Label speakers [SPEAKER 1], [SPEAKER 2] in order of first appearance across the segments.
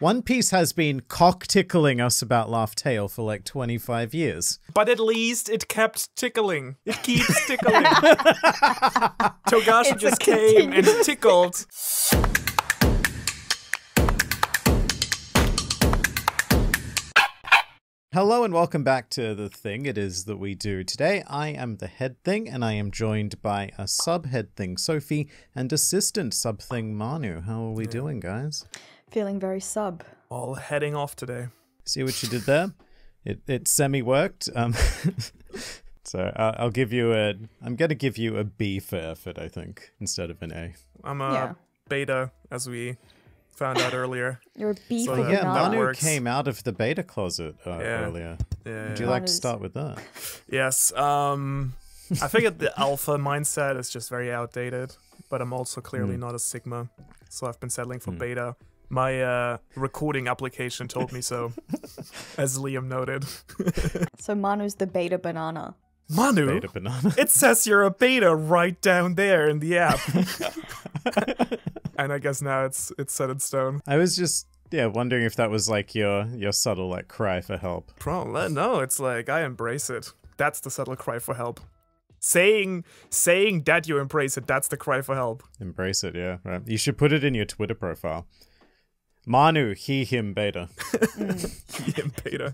[SPEAKER 1] One Piece has been cock-tickling us about Laugh Tale for like 25 years.
[SPEAKER 2] But at least it kept tickling. It keeps tickling. Togashi just came and tickled.
[SPEAKER 1] Hello and welcome back to The Thing It Is That We Do. Today I am the head thing and I am joined by a sub-head thing, Sophie, and assistant sub-thing, Manu. How are we doing, guys?
[SPEAKER 3] Feeling very sub.
[SPEAKER 2] All heading off today.
[SPEAKER 1] See what you did there? It semi-worked. So I'm going to give you a B for effort, I think, instead of an A.
[SPEAKER 2] I'm a beta, as we found out earlier.
[SPEAKER 3] You're a B for
[SPEAKER 1] Yeah, Manu
[SPEAKER 2] works.
[SPEAKER 1] came out of the beta closet earlier. Would you like to start with that?
[SPEAKER 2] Yes. I figured the alpha mindset is just very outdated, but I'm also clearly not a sigma, so I've been settling for beta. My recording application told me so, as Liam noted.
[SPEAKER 3] So Manu's the beta banana.
[SPEAKER 2] Manu?
[SPEAKER 1] Beta banana.
[SPEAKER 2] It says you're a beta right down there in the app. And I guess now it's set in stone.
[SPEAKER 1] I was just wondering if that was like your subtle like cry for help.
[SPEAKER 2] No, it's like I embrace it. That's the subtle cry for help. Saying that you embrace it, that's the cry for help.
[SPEAKER 1] Embrace it, yeah. Right. You should put it in your Twitter profile. Manu, he, him, beta.
[SPEAKER 2] He, him, beta.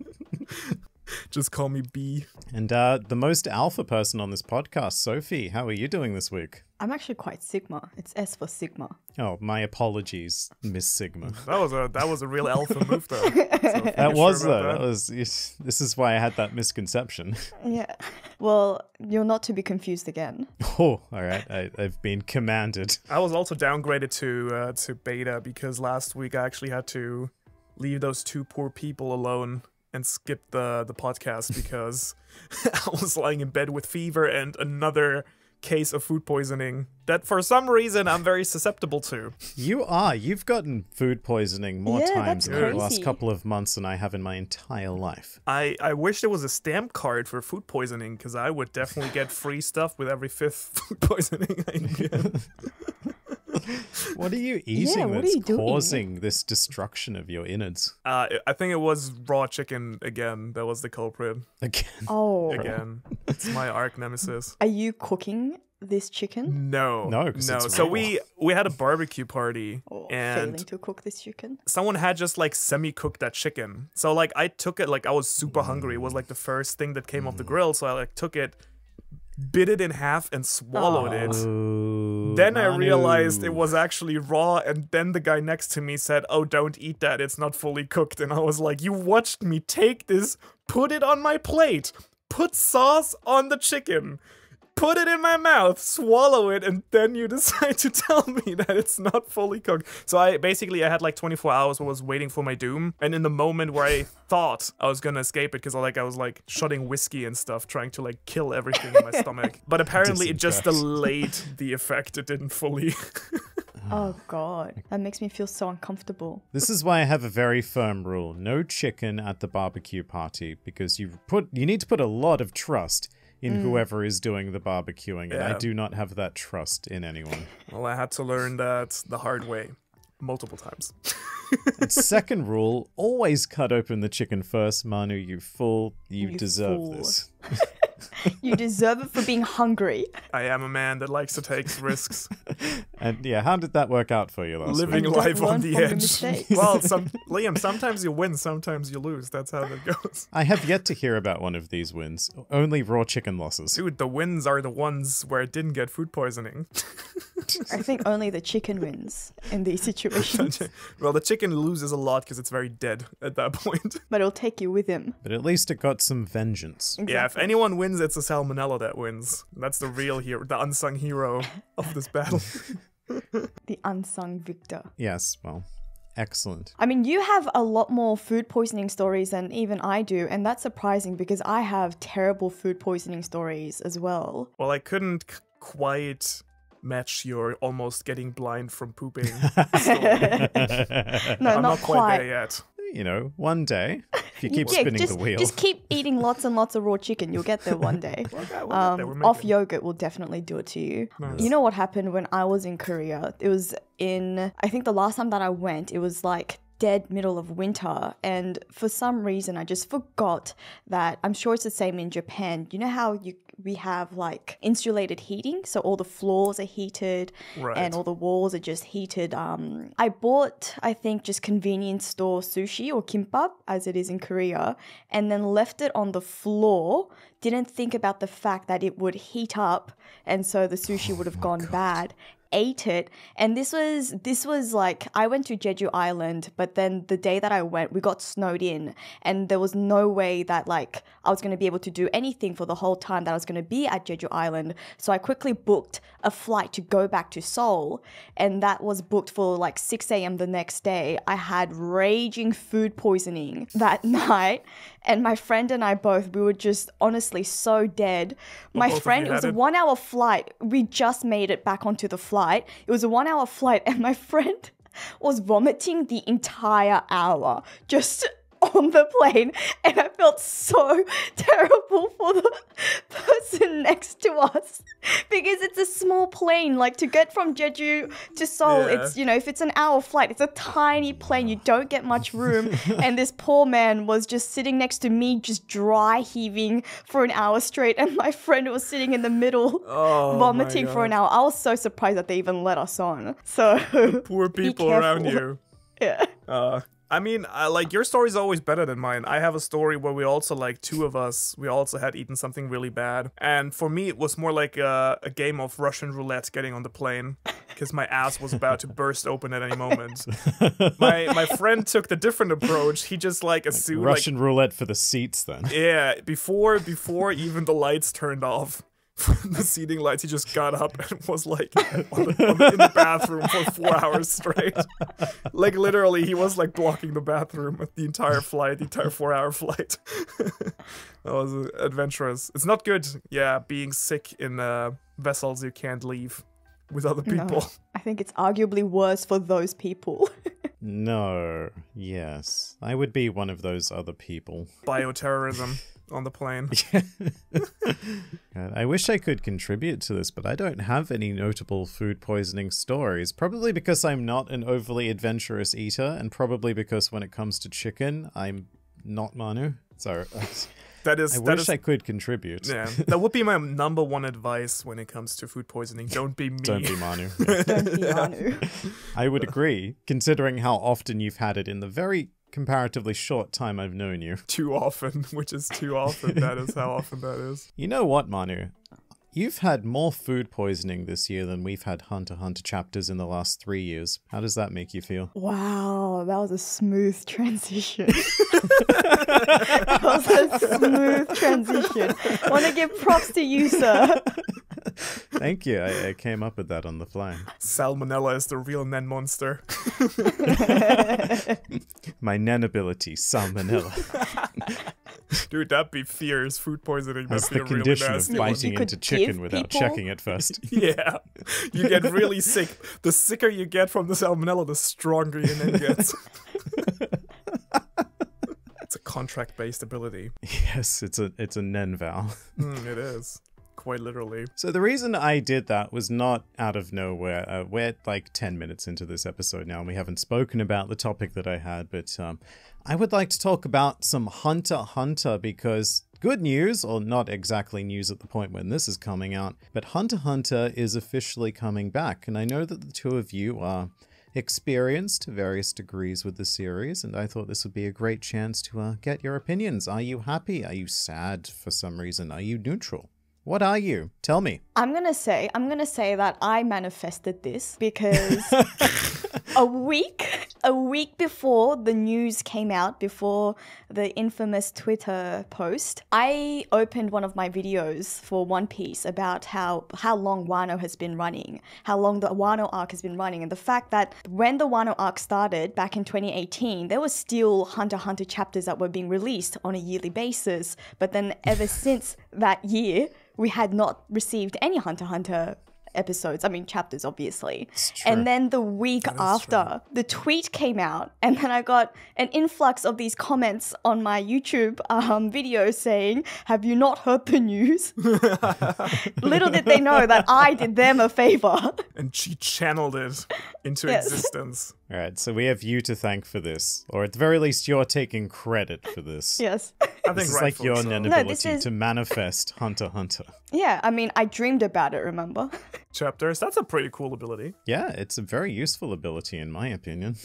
[SPEAKER 2] Just call me B.
[SPEAKER 1] And the most alpha person on this podcast, Sophie, how are you doing this week?
[SPEAKER 3] I'm actually quite sigma. It's S for sigma.
[SPEAKER 1] Oh, my apologies, Miss Sigma.
[SPEAKER 2] That was a real alpha move, though.
[SPEAKER 1] That was though. That was. This is why I had that misconception.
[SPEAKER 3] Yeah. Well, you're not to be confused again.
[SPEAKER 1] Oh, all right. I've been commanded.
[SPEAKER 2] I was also downgraded to beta because last week I actually had to leave those two poor people alone and skip the podcast because I was lying in bed with fever and another case of food poisoning that for some reason I'm very susceptible to.
[SPEAKER 1] You've gotten food poisoning more times in the last
[SPEAKER 3] crazy.
[SPEAKER 1] couple of months than I have in my entire life.
[SPEAKER 2] I wish there was a stamp card for food poisoning because I would definitely get free stuff with every fifth food poisoning I get.
[SPEAKER 1] What are you eating
[SPEAKER 3] what are
[SPEAKER 1] that's
[SPEAKER 3] you doing?
[SPEAKER 1] causing this destruction of your innards?
[SPEAKER 2] I think it was raw chicken again. That was the culprit.
[SPEAKER 1] Again.
[SPEAKER 3] Oh.
[SPEAKER 2] Again. It's my arch nemesis.
[SPEAKER 3] Are you cooking this chicken?
[SPEAKER 2] No.
[SPEAKER 1] No, 'cause it's
[SPEAKER 2] So
[SPEAKER 1] raw.
[SPEAKER 2] we had a barbecue party
[SPEAKER 3] Or
[SPEAKER 2] and
[SPEAKER 3] failing to cook this chicken?
[SPEAKER 2] someone had just like semi-cooked that chicken. So like I took it, like I was super hungry. It was like the first thing that came off the grill. So I like took it, bit it in half and swallowed it.
[SPEAKER 1] Oh,
[SPEAKER 2] Then I
[SPEAKER 1] Manu.
[SPEAKER 2] realized it was actually raw, and then the guy next to me said, "Oh, don't eat that, it's not fully cooked." And I was like, you watched me take this, put it on my plate, put sauce on the chicken, put it in my mouth, swallow it, and then you decide to tell me that it's not fully cooked. So I had like 24 hours where I was waiting for my doom, and in the moment where I thought I was gonna escape it, because I was like shotting whiskey and stuff, trying to like kill everything in my stomach. But apparently it just delayed the effect. It didn't fully.
[SPEAKER 3] Oh god. That makes me feel so uncomfortable.
[SPEAKER 1] This is why I have a very firm rule. No chicken at the barbecue party, because you need to put a lot of trust in whoever is doing the barbecuing, and I do not have that trust in anyone.
[SPEAKER 2] Well, I had to learn that the hard way multiple times.
[SPEAKER 1] And second rule, always cut open the chicken first. Manu, you fool. You deserve
[SPEAKER 3] fool.
[SPEAKER 1] this.
[SPEAKER 3] You deserve it for being hungry.
[SPEAKER 2] I am a man that likes to take risks.
[SPEAKER 1] And yeah, how did that work out for you last
[SPEAKER 2] Living
[SPEAKER 1] week?
[SPEAKER 3] Don't
[SPEAKER 2] life on
[SPEAKER 3] learn
[SPEAKER 2] the
[SPEAKER 3] from your
[SPEAKER 2] edge.
[SPEAKER 3] mistakes.
[SPEAKER 2] Well, Liam, sometimes you win, sometimes you lose. That's how that goes.
[SPEAKER 1] I have yet to hear about one of these wins. Only raw chicken losses.
[SPEAKER 2] Dude, the wins are the ones where it didn't get food poisoning.
[SPEAKER 3] I think only the chicken wins in these situations.
[SPEAKER 2] Well, the chicken loses a lot because it's very dead at that point.
[SPEAKER 3] But it'll take you with him.
[SPEAKER 1] But at least it got some vengeance.
[SPEAKER 2] Yeah, if anyone wins, it's a salmonella that wins. That's the real hero, the unsung hero of this battle.
[SPEAKER 3] The unsung victor.
[SPEAKER 1] Yes, well, excellent.
[SPEAKER 3] I mean, you have a lot more food poisoning stories than even I do, and that's surprising because I have terrible food poisoning stories as well.
[SPEAKER 2] Well, I couldn't quite match your almost getting blind from pooping story.
[SPEAKER 3] No,
[SPEAKER 2] I'm
[SPEAKER 3] not
[SPEAKER 2] quite there yet.
[SPEAKER 1] You know, one day, if you keep spinning the wheel.
[SPEAKER 3] Just keep eating lots and lots of raw chicken. You'll get there one day.
[SPEAKER 2] We'll get there, we're
[SPEAKER 3] Off
[SPEAKER 2] making-
[SPEAKER 3] yogurt will definitely do it to you.
[SPEAKER 2] Nice.
[SPEAKER 3] You know what happened when I was in Korea? It was in, I think the last time that I went, it was like dead middle of winter, and for some reason I just forgot that, I'm sure it's the same in Japan. You know how we have like insulated heating, so all the floors are heated and all the walls are just heated. I bought, I think, just convenience store sushi or kimbap as it is in Korea, and then left it on the floor. Didn't think about the fact that it would heat up, and so the sushi would have gone bad. Ate it, and this was like, I went to Jeju Island, but then the day that I went, we got snowed in, and there was no way that like I was going to be able to do anything for the whole time that I was going to be at Jeju Island. So I quickly booked a flight to go back to Seoul, and that was booked for like 6 a.m. the next day. I had raging food poisoning that night, and my friend and I both, we were just honestly so dead. My friend, it was a 1 hour flight. We just made it back onto the flight. It was a 1 hour flight, and my friend was vomiting the entire hour just on the plane, and I felt so terrible for the person next to us because it's a small plane. Like, to get from Jeju to Seoul, it's, you know, if it's an hour flight, it's a tiny plane, you don't get much room. And this poor man was just sitting next to me, just dry heaving for an hour straight, and my friend was sitting in the middle vomiting for an hour. I was so surprised that they even let us on. So
[SPEAKER 2] the poor people around you.
[SPEAKER 3] Yeah.
[SPEAKER 2] I mean, like, your story's always better than mine. I have a story where we also, like, two of us, we also had eaten something really bad. And for me, it was more like a game of Russian roulette getting on the plane, because my ass was about to burst open at any moment. My friend took the different approach. He just, like, assumed...
[SPEAKER 1] Like Russian roulette for the seats, then.
[SPEAKER 2] Yeah, before even the lights turned off. The seating lights, he just got up and was like in the bathroom for 4 hours straight. Like, literally, he was like blocking the bathroom the entire flight, the entire 4-hour flight. That was adventurous. It's not good, yeah, being sick in vessels you can't leave with other people.
[SPEAKER 3] No, I think it's arguably worse for those people.
[SPEAKER 1] No, yes. I would be one of those other people.
[SPEAKER 2] Bioterrorism on the plane.
[SPEAKER 1] God, I wish I could contribute to this, but I don't have any notable food poisoning stories. Probably because I'm not an overly adventurous eater, and probably because when it comes to chicken, I'm not Manu. So I wish I could contribute.
[SPEAKER 2] Yeah, that would be my number one advice when it comes to food poisoning. Don't be me.
[SPEAKER 1] Don't be Manu.
[SPEAKER 3] Don't be Manu.
[SPEAKER 1] I would agree, considering how often you've had it in the very comparatively short time I've known you.
[SPEAKER 2] Too often, which is too often. That is how often that is.
[SPEAKER 1] You know what, Manu? You've had more food poisoning this year than we've had Hunter x Hunter chapters in the last 3 years. How does that make you feel?
[SPEAKER 3] Wow, that was a smooth transition. That was a smooth transition. I want to give props to you, sir.
[SPEAKER 1] Thank you. I came up with that on the fly.
[SPEAKER 2] Salmonella is the real Nen monster.
[SPEAKER 1] My Nen ability, salmonella.
[SPEAKER 2] Dude, that'd be fierce. Food poisoning.
[SPEAKER 1] That's
[SPEAKER 2] That'd
[SPEAKER 1] the
[SPEAKER 2] be a
[SPEAKER 1] condition
[SPEAKER 2] really
[SPEAKER 1] of
[SPEAKER 2] nasty
[SPEAKER 1] biting
[SPEAKER 3] You
[SPEAKER 1] into
[SPEAKER 3] could
[SPEAKER 1] chicken
[SPEAKER 3] give
[SPEAKER 1] without
[SPEAKER 3] people-
[SPEAKER 1] checking it first.
[SPEAKER 2] Yeah. You get really sick. The sicker you get from the salmonella, the stronger your Nen gets. It's a contract-based ability.
[SPEAKER 1] Yes, it's a Nen vow.
[SPEAKER 2] It is. Quite literally.
[SPEAKER 1] So the reason I did that was not out of nowhere. We're like 10 minutes into this episode now, and we haven't spoken about the topic that I had, but I would like to talk about some Hunter x Hunter, because good news, or not exactly news at the point when this is coming out, but Hunter x Hunter is officially coming back, and I know that the two of you are experienced to various degrees with the series, and I thought this would be a great chance to get your opinions. Are you happy? Are you sad for some reason? Are you neutral? What are you? Tell me.
[SPEAKER 3] I'm gonna say that I manifested this because a week before the news came out, before the infamous Twitter post, I opened one of my videos for One Piece about how long Wano has been running, how long the Wano arc has been running, and the fact that when the Wano arc started back in 2018, there was still Hunter x Hunter chapters that were being released on a yearly basis, but then ever since that year, we had not received any Hunter x Hunter episodes. I mean, chapters, obviously. And then the week after, the tweet came out, and then I got an influx of these comments on my YouTube video saying, "Have you not heard the news?" Little did they know that I did them a favor.
[SPEAKER 2] And she channeled it into existence.
[SPEAKER 1] All right, so we have you to thank for this, or at the very least, you're taking credit for this.
[SPEAKER 3] Yes.
[SPEAKER 2] I think
[SPEAKER 1] This is like your
[SPEAKER 2] so.
[SPEAKER 1] inability to manifest Hunter x Hunter.
[SPEAKER 3] Yeah, I mean, I dreamed about it, remember?
[SPEAKER 2] Chapters. That's a pretty cool ability.
[SPEAKER 1] Yeah, it's a very useful ability in my opinion.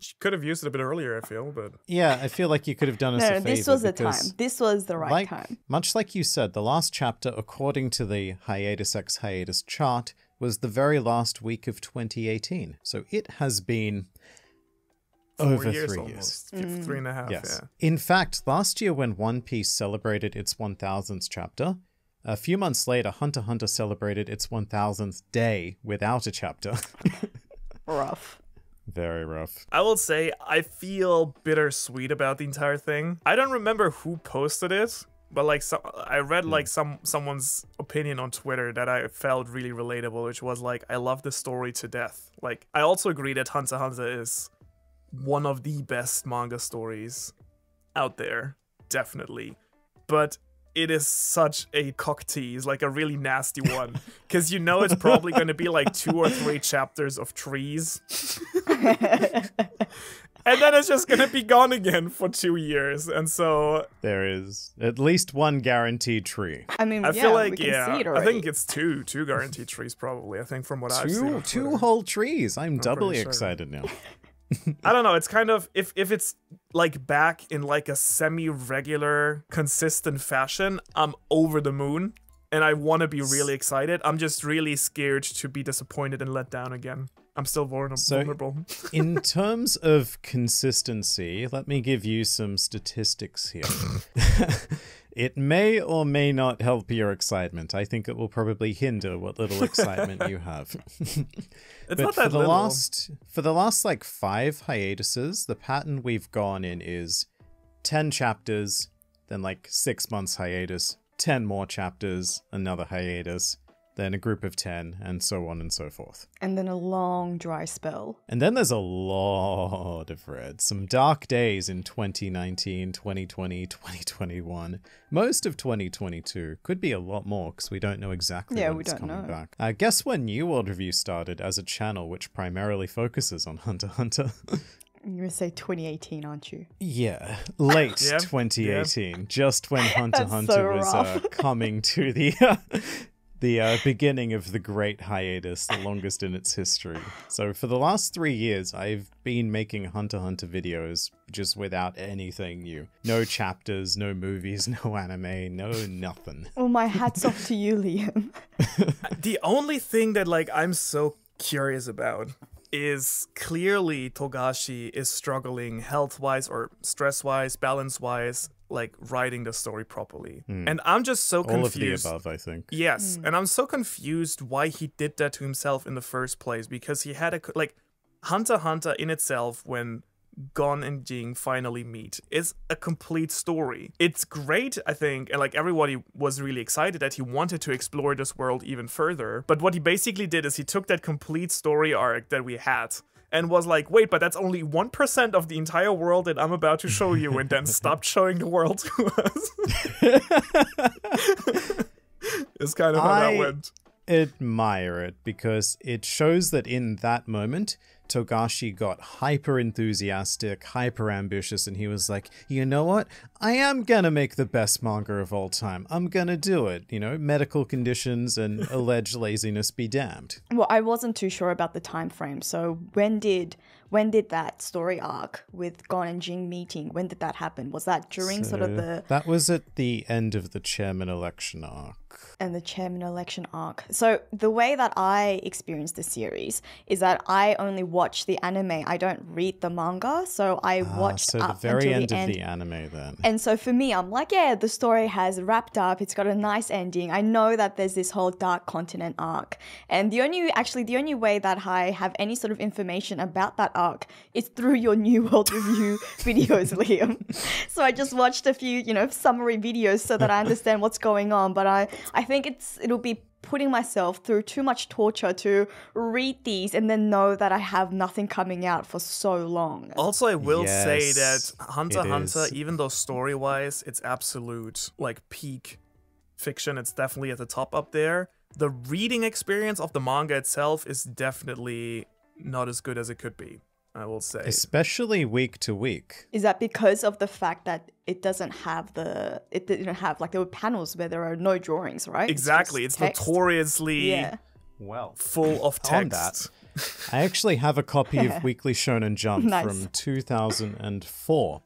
[SPEAKER 2] She could have used it a bit earlier, I feel, but...
[SPEAKER 1] Yeah, I feel like you could have done us a favor.
[SPEAKER 3] This was the time.
[SPEAKER 1] because,
[SPEAKER 3] This was the right
[SPEAKER 1] like,
[SPEAKER 3] time.
[SPEAKER 1] Much like you said, the last chapter, according to the hiatus x hiatus chart, was the very last week of 2018. So it has been...
[SPEAKER 2] 4
[SPEAKER 1] over
[SPEAKER 2] years
[SPEAKER 1] 3
[SPEAKER 2] almost.
[SPEAKER 1] years.
[SPEAKER 2] 3.5,
[SPEAKER 1] Yes.
[SPEAKER 2] yeah.
[SPEAKER 1] In fact, last year when One Piece celebrated its 1000th chapter, a few months later, Hunter x Hunter celebrated its 1000th day without a chapter.
[SPEAKER 3] Rough.
[SPEAKER 1] Very rough.
[SPEAKER 2] I will say, I feel bittersweet about the entire thing. I don't remember who posted it, but like I read like someone's opinion on Twitter that I felt really relatable, which was like, I love the story to death. Like, I also agree that Hunter x Hunter is one of the best manga stories out there, definitely. But it is such a cock tease, like a really nasty one, because you know it's probably going to be like 2 or 3 chapters of trees. And then it's just going to be gone again for 2 years. And so
[SPEAKER 1] There is at least one guaranteed tree.
[SPEAKER 3] I mean,
[SPEAKER 2] I feel like,
[SPEAKER 3] we can see it
[SPEAKER 2] I
[SPEAKER 3] already.
[SPEAKER 2] think it's two guaranteed trees probably, I think, from what I've seen on
[SPEAKER 1] Two
[SPEAKER 2] Twitter.
[SPEAKER 1] whole trees. I'm doubly
[SPEAKER 2] pretty sure.
[SPEAKER 1] excited now.
[SPEAKER 2] I don't know, it's kind of, if it's like back in like a semi-regular, consistent fashion, I'm over the moon. And I want to be really excited. I'm just really scared to be disappointed and let down again. I'm still vulnerable.
[SPEAKER 1] In terms of consistency, let me give you some statistics here. It may or may not help your excitement. I think it will probably hinder what little excitement you have.
[SPEAKER 2] It's
[SPEAKER 1] But
[SPEAKER 2] not that
[SPEAKER 1] for the
[SPEAKER 2] little.
[SPEAKER 1] for the last like 5 hiatuses, the pattern we've gone in is 10 chapters, then like 6 months hiatus, 10 more chapters, another hiatus, then a group of 10, and so on and so forth.
[SPEAKER 3] And then a long dry spell.
[SPEAKER 1] And then there's a lot of red. Some dark days in 2019, 2020, 2021. Most of 2022. Could be a lot more because we don't know exactly when it's coming back. Guess when New World Review started as a channel which primarily focuses on Hunter x Hunter?
[SPEAKER 3] You're going to say 2018, aren't you?
[SPEAKER 1] Yeah, late
[SPEAKER 2] Yeah,
[SPEAKER 1] 2018. Just when Hunter x
[SPEAKER 3] That's
[SPEAKER 1] Hunter
[SPEAKER 3] so
[SPEAKER 1] was
[SPEAKER 3] rough.
[SPEAKER 1] coming to the... the beginning of the great hiatus, the longest in its history. So for the last 3 years, I've been making Hunter x Hunter videos just without anything new. No chapters, no movies, no anime, no nothing.
[SPEAKER 3] Well, my hat's off to you, Liam.
[SPEAKER 2] The only thing that like I'm so curious about is clearly Togashi is struggling health-wise or stress-wise, balance-wise, like writing the story properly. And I'm just so confused.
[SPEAKER 1] All of the above, I think.
[SPEAKER 2] Yes, and I'm so confused why he did that to himself in the first place, because he had like Hunter x Hunter in itself, when Gon and Jing finally meet, is a complete story. It's great, I think, and like everybody was really excited that he wanted to explore this world even further. But what he basically did is he took that complete story arc that we had and was like, wait, but that's only 1% of the entire world that I'm about to show you, and then stopped showing the world to us. It's kind of how that went.
[SPEAKER 1] Admire it because it shows that in that moment, Togashi got hyper enthusiastic, hyper ambitious, and he was like, you know what? I am gonna make the best manga of all time. I'm gonna do it. You know, medical conditions and alleged laziness be damned.
[SPEAKER 3] Well, I wasn't too sure about the time frame. So when did that story arc with Gon and Jing meeting, when did that happen? Was that during sort of the...
[SPEAKER 1] That was at the end of the chairman election arc.
[SPEAKER 3] And the chairman election arc. So the way that I experienced the series is that I only watch the anime. I don't read the manga. So I watched
[SPEAKER 1] so the
[SPEAKER 3] up
[SPEAKER 1] very
[SPEAKER 3] until
[SPEAKER 1] end
[SPEAKER 3] the
[SPEAKER 1] of the anime then.
[SPEAKER 3] And so for me, I'm like, yeah, the story has wrapped up. It's got a nice ending. I know that there's this whole Dark Continent arc. And the only way that I have any sort of information about that arc is through your New World Review videos, Liam. So I just watched a few, summary videos so that I understand what's going on. But I think it'll be putting myself through too much torture to read these and then know that I have nothing coming out for so long.
[SPEAKER 2] Also, I will say
[SPEAKER 1] Yes,
[SPEAKER 2] that Hunter x
[SPEAKER 1] it
[SPEAKER 2] Hunter,
[SPEAKER 1] is.
[SPEAKER 2] even though story-wise, it's absolute, like, peak fiction, it's definitely at the top up there. The reading experience of the manga itself is definitely not as good as it could be. I will say.
[SPEAKER 1] Especially week to week.
[SPEAKER 3] Is that because of the fact that it didn't have like there were panels where there are no drawings, right?
[SPEAKER 2] Exactly. It's notoriously full of text.
[SPEAKER 1] On that, I actually have a copy of Weekly Shonen Jump from 2004.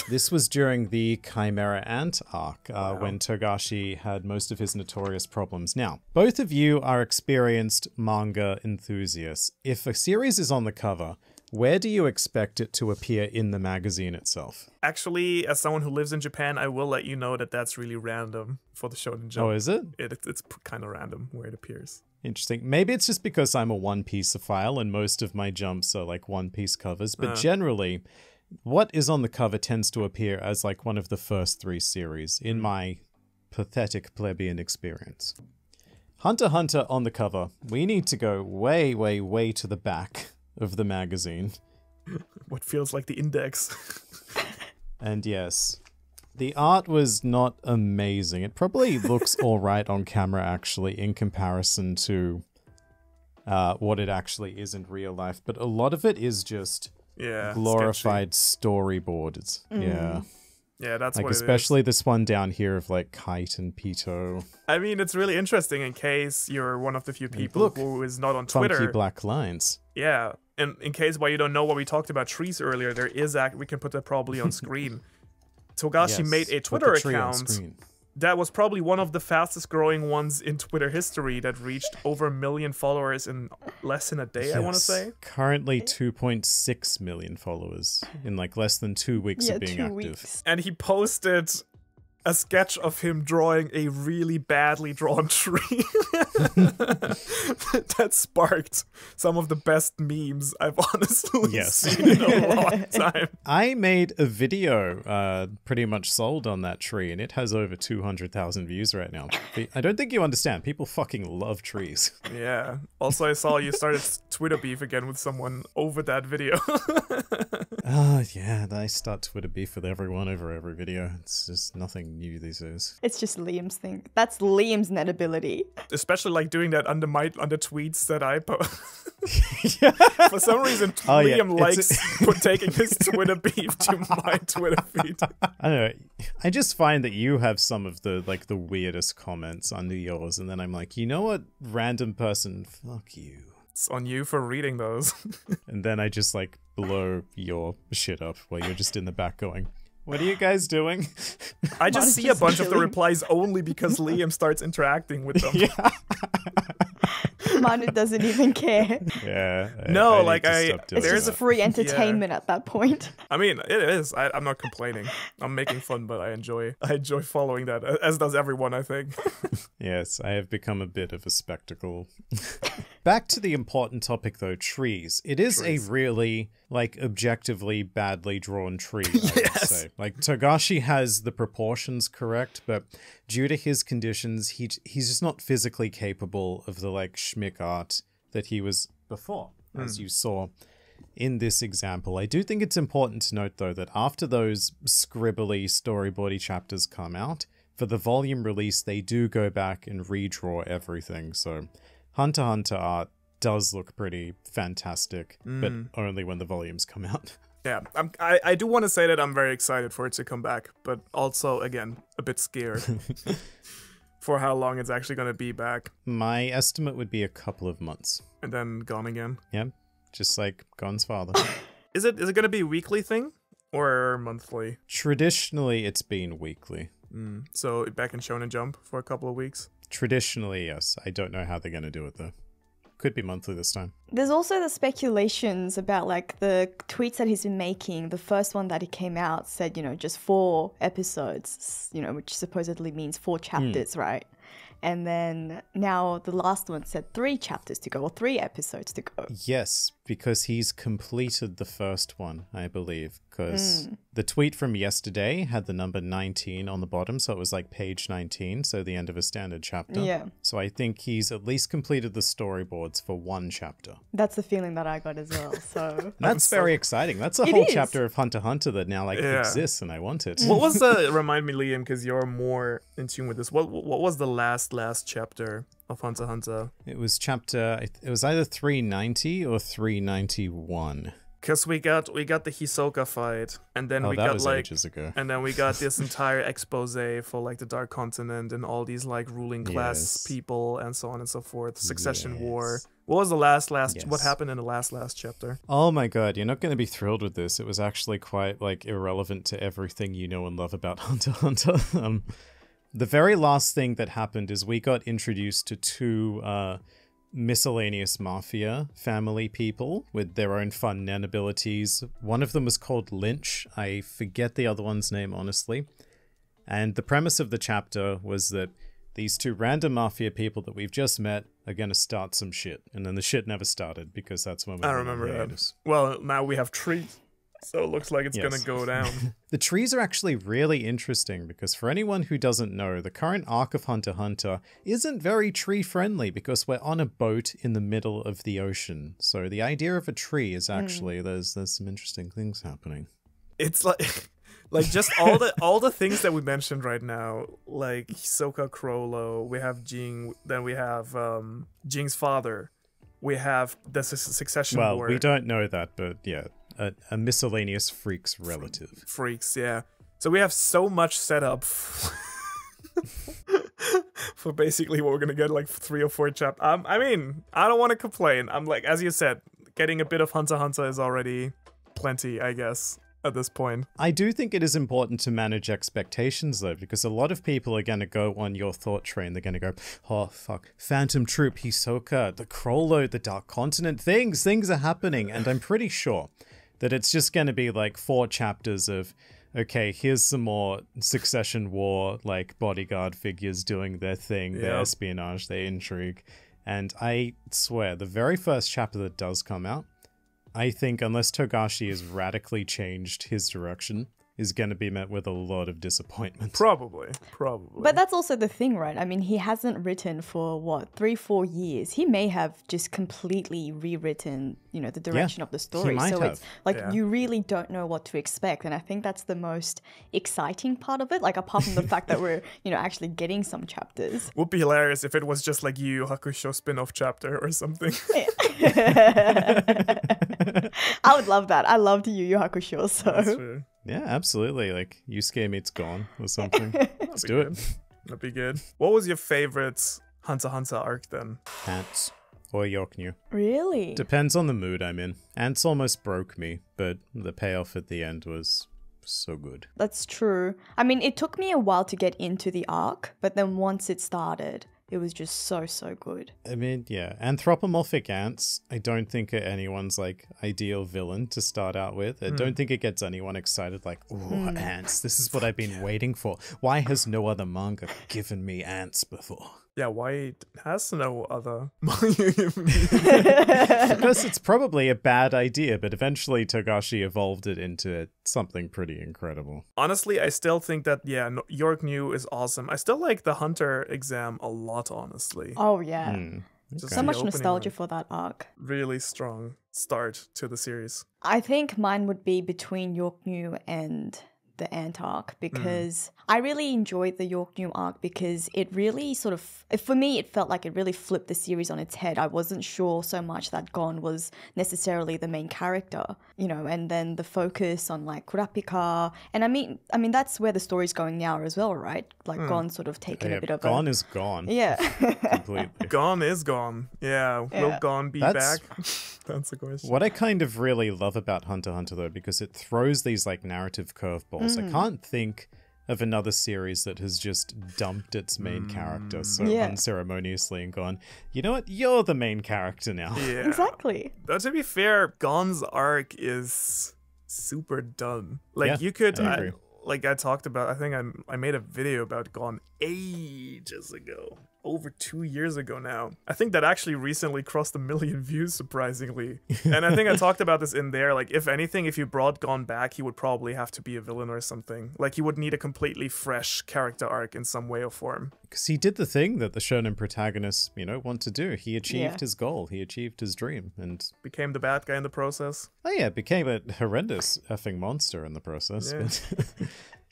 [SPEAKER 1] This was during the Chimera Ant arc, when Togashi had most of his notorious problems. Now, both of you are experienced manga enthusiasts. If a series is on the cover, where do you expect it to appear in the magazine itself?
[SPEAKER 2] Actually, as someone who lives in Japan, I will let you know that that's really random for the Shonen Jump.
[SPEAKER 1] Oh, is it?
[SPEAKER 2] It's kind of random where it appears.
[SPEAKER 1] Interesting. Maybe it's just because I'm a One Piece-ophile and most of my jumps are like One Piece covers, but generally, what is on the cover tends to appear as like one of the first 3 series in my pathetic plebeian experience. Hunter x Hunter on the cover. We need to go way, way, way to the back of the magazine.
[SPEAKER 2] What feels like the index.
[SPEAKER 1] And yes, the art was not amazing. It probably looks all right on camera, actually, in comparison to what it actually is in real life. But a lot of it is just glorified storyboards. Yeah,
[SPEAKER 2] that's
[SPEAKER 1] like
[SPEAKER 2] what
[SPEAKER 1] especially this one down here of like Kite and Pito.
[SPEAKER 2] I mean, it's really interesting in case you're one of the few people who is not on Twitter.
[SPEAKER 1] Funky black lines.
[SPEAKER 2] Yeah, and in case why you don't know what we talked about trees earlier, there is we can put that probably on screen. Togashi made a Twitter account that was probably one of the fastest growing ones in Twitter history that reached over 1 million followers in less than a day, I want to say.
[SPEAKER 1] Currently 2.6 million followers in like less than 2 weeks of being
[SPEAKER 3] 2
[SPEAKER 1] active.
[SPEAKER 3] weeks.
[SPEAKER 2] And he posted a sketch of him drawing a really badly drawn tree that sparked some of the best memes I've honestly seen in a long time.
[SPEAKER 1] I made a video pretty much sold on that tree, and it has over 200,000 views right now. I don't think you understand. People fucking love trees.
[SPEAKER 2] Yeah. Also, I saw you started Twitter beef again with someone over that video.
[SPEAKER 1] Yeah, I start Twitter beef with everyone over every video. It's just nothing new these days.
[SPEAKER 3] It's just Liam's thing. That's Liam's net ability.
[SPEAKER 2] Especially like doing that under tweets that I post. For some reason, Liam likes taking his Twitter beef to my Twitter feed.
[SPEAKER 1] I don't know. I just find that you have some of the like the weirdest comments under yours, and then I'm like, you know what, random person, fuck you.
[SPEAKER 2] It's on you for reading those.
[SPEAKER 1] And then I just like blow your shit up while you're just in the back going, what are you guys doing?
[SPEAKER 2] I just see a bunch of the replies only because Liam starts interacting with them.
[SPEAKER 3] Manu doesn't even care.
[SPEAKER 1] Yeah.
[SPEAKER 3] There's a free entertainment at that point.
[SPEAKER 2] I mean, it is. I'm not complaining. I'm making fun, but I enjoy following that, as does everyone, I think.
[SPEAKER 1] Yes, I have become a bit of a spectacle. Back to the important topic, though, trees. It is a really, like, objectively badly drawn tree, I would say. Like, Togashi has the proportions correct, but due to his conditions, he's just not physically capable of the, like, schmick art that he was before, as you saw in this example. I do think it's important to note, though, that after those scribbly storyboardy chapters come out, for the volume release, they do go back and redraw everything, so Hunter x Hunter art does look pretty fantastic, but only when the volumes come out.
[SPEAKER 2] Yeah, I do want to say that I'm very excited for it to come back, but also, again, a bit scared for how long it's actually going to be back.
[SPEAKER 1] My estimate would be a couple of months.
[SPEAKER 2] And then gone again?
[SPEAKER 1] Yeah, just like Gon's father.
[SPEAKER 2] Is it going to be a weekly thing or monthly?
[SPEAKER 1] Traditionally, it's been weekly.
[SPEAKER 2] So back in Shonen Jump for a couple of weeks?
[SPEAKER 1] Traditionally, yes. I don't know how they're going to do it, though. Could be monthly this time.
[SPEAKER 3] There's also the speculations about like the tweets that he's been making. The first one that he came out said, just 4 episodes, which supposedly means 4 chapters, right? And then now the last one said 3 chapters to go, or 3 episodes to go.
[SPEAKER 1] Yes, because he's completed the first one, I believe. Because the tweet from yesterday had the number 19 on the bottom, so it was like page 19, so the end of a standard chapter.
[SPEAKER 3] Yeah.
[SPEAKER 1] So I think he's at least completed the storyboards for 1 chapter.
[SPEAKER 3] That's the feeling that I got as well, so...
[SPEAKER 1] That's very exciting. That's a whole chapter of Hunter x Hunter that now exists, and I want it.
[SPEAKER 2] What was remind me, Liam, because you're more in tune with this, what was the last chapter of Hunter x Hunter?
[SPEAKER 1] It was it was either 390 or 391.
[SPEAKER 2] Because we got the Hisoka fight, and then we
[SPEAKER 1] that
[SPEAKER 2] got
[SPEAKER 1] was
[SPEAKER 2] like
[SPEAKER 1] ages ago.
[SPEAKER 2] and then we got this entire expose for like the Dark Continent and all these like ruling class
[SPEAKER 1] Yes.
[SPEAKER 2] people and so on and so forth. Succession
[SPEAKER 1] Yes.
[SPEAKER 2] War. What was the last
[SPEAKER 1] Yes.
[SPEAKER 2] what happened in the last chapter?
[SPEAKER 1] Oh my god, you're not going to be thrilled with this. It was actually quite like irrelevant to everything you know and love about Hunter x Hunter. The very last thing that happened is we got introduced to two miscellaneous mafia family people with their own fun nen abilities. One of them was called Lynch. I forget the other one's name, honestly. And the premise of the chapter was that these two random mafia people that we've just met are going to start some shit. And then the shit never started because that's when we
[SPEAKER 2] I
[SPEAKER 1] went on
[SPEAKER 2] remember that.
[SPEAKER 1] hiatus.
[SPEAKER 2] Well, now we have trees, so it looks like it's
[SPEAKER 1] Yes.
[SPEAKER 2] gonna go down.
[SPEAKER 1] The trees are actually really interesting because for anyone who doesn't know, the current arc of Hunter x Hunter isn't very tree friendly because we're on a boat in the middle of the ocean. So the idea of a tree is actually there's some interesting things happening.
[SPEAKER 2] It's like just all the things that we mentioned right now, like Hisoka Crollo, we have Jing, then we have Jing's father, we have the Succession
[SPEAKER 1] Well,
[SPEAKER 2] War.
[SPEAKER 1] we don't know that, but yeah, a miscellaneous freak's relative.
[SPEAKER 2] Freaks, yeah. So we have so much set up for basically what we're gonna get like 3 or 4 chapters. I mean, I don't want to complain. I'm like, as you said, getting a bit of Hunter x Hunter is already plenty, I guess, at this point.
[SPEAKER 1] I do think it is important to manage expectations, though, because a lot of people are going to go on your thought train. They're going to go, oh, fuck, Phantom Troop, Hisoka, the Crollo, the Dark Continent, things are happening. And I'm pretty sure that it's just going to be like 4 chapters of, okay, here's some more Succession War, like bodyguard figures doing their thing, their espionage, their intrigue. And I swear, the very first chapter that does come out, I think, unless Togashi has radically changed his direction, is going to be met with a lot of disappointment.
[SPEAKER 2] Probably.
[SPEAKER 3] But that's also the thing, right? I mean, he hasn't written for, 3-4 years. He may have just completely rewritten, the direction of the story.
[SPEAKER 1] might
[SPEAKER 3] So
[SPEAKER 1] have.
[SPEAKER 3] it's like you really don't know what to expect. And I think that's the most exciting part of it. Like, apart from the fact that we're, actually getting some chapters.
[SPEAKER 2] Would be hilarious if it was just like Yu Yu Hakusho spin-off chapter or something.
[SPEAKER 3] I would love that. I loved Yu Yu Hakusho, so...
[SPEAKER 2] That's true.
[SPEAKER 1] Yeah, absolutely. Like, Yusuke meets Gon or something. Let's do it.
[SPEAKER 2] That'd be good. What was your favorite Hunter x Hunter arc then?
[SPEAKER 1] Ants or Yorknew.
[SPEAKER 3] Really?
[SPEAKER 1] Depends on the mood I'm in. Ants almost broke me, but the payoff at the end was so good.
[SPEAKER 3] That's true. I mean, it took me a while to get into the arc, but then once it started, it was just so good.
[SPEAKER 1] I mean, yeah, anthropomorphic ants, I don't think are anyone's, like, ideal villain to start out with. I don't think it gets anyone excited, like, ooh, ants, this is what I've been waiting for. Why has no other manga given me ants before?
[SPEAKER 2] Yeah, why has no other?
[SPEAKER 1] Because it's probably a bad idea, but eventually Togashi evolved it into something pretty incredible.
[SPEAKER 2] Honestly, I still think that, Yorknew is awesome. I still like the Hunter exam a lot, honestly.
[SPEAKER 3] Oh, yeah.
[SPEAKER 2] Just
[SPEAKER 3] So
[SPEAKER 2] the
[SPEAKER 3] much
[SPEAKER 2] opening
[SPEAKER 3] nostalgia
[SPEAKER 2] one.
[SPEAKER 3] for that arc.
[SPEAKER 2] Really strong start to the series.
[SPEAKER 3] I think mine would be between Yorknew and the Ant arc, because I really enjoyed the Yorknew arc because it really sort of, for me, it felt like it really flipped the series on its head. I wasn't sure so much that Gon was necessarily the main character, and then the focus on like Kurapika, and I mean that's where the story's going now as well, right? Like Gon's sort of taken a bit of
[SPEAKER 1] Gon is gone.
[SPEAKER 3] Yeah.
[SPEAKER 1] Completely.
[SPEAKER 2] Gon is gone. Yeah, will Gon be
[SPEAKER 1] That's-
[SPEAKER 2] back? That's the question.
[SPEAKER 1] What I kind of really love about Hunter x Hunter, though, because it throws these, like, narrative curveballs. I can't think of another series that has just dumped its main character so unceremoniously and gone, you know what, you're the main character now.
[SPEAKER 2] Yeah.
[SPEAKER 3] Exactly.
[SPEAKER 2] But to be fair, Gon's arc is super done. Like,
[SPEAKER 1] Yeah,
[SPEAKER 2] you could...
[SPEAKER 1] I agree.
[SPEAKER 2] like I talked about, I think I made a video about Gon ages ago. Over 2 years ago now. I think that actually recently crossed 1 million views, surprisingly. And I think I talked about this in there. Like, if anything, if you brought Gon back, he would probably have to be a villain or something. Like, he would need a completely fresh character arc in some way or form.
[SPEAKER 1] Because he did the thing that the shonen protagonists, want to do. He achieved his goal. He achieved his dream. And,
[SPEAKER 2] Became the bad guy in the process.
[SPEAKER 1] became a horrendous effing monster in the process.
[SPEAKER 2] Yeah.
[SPEAKER 1] But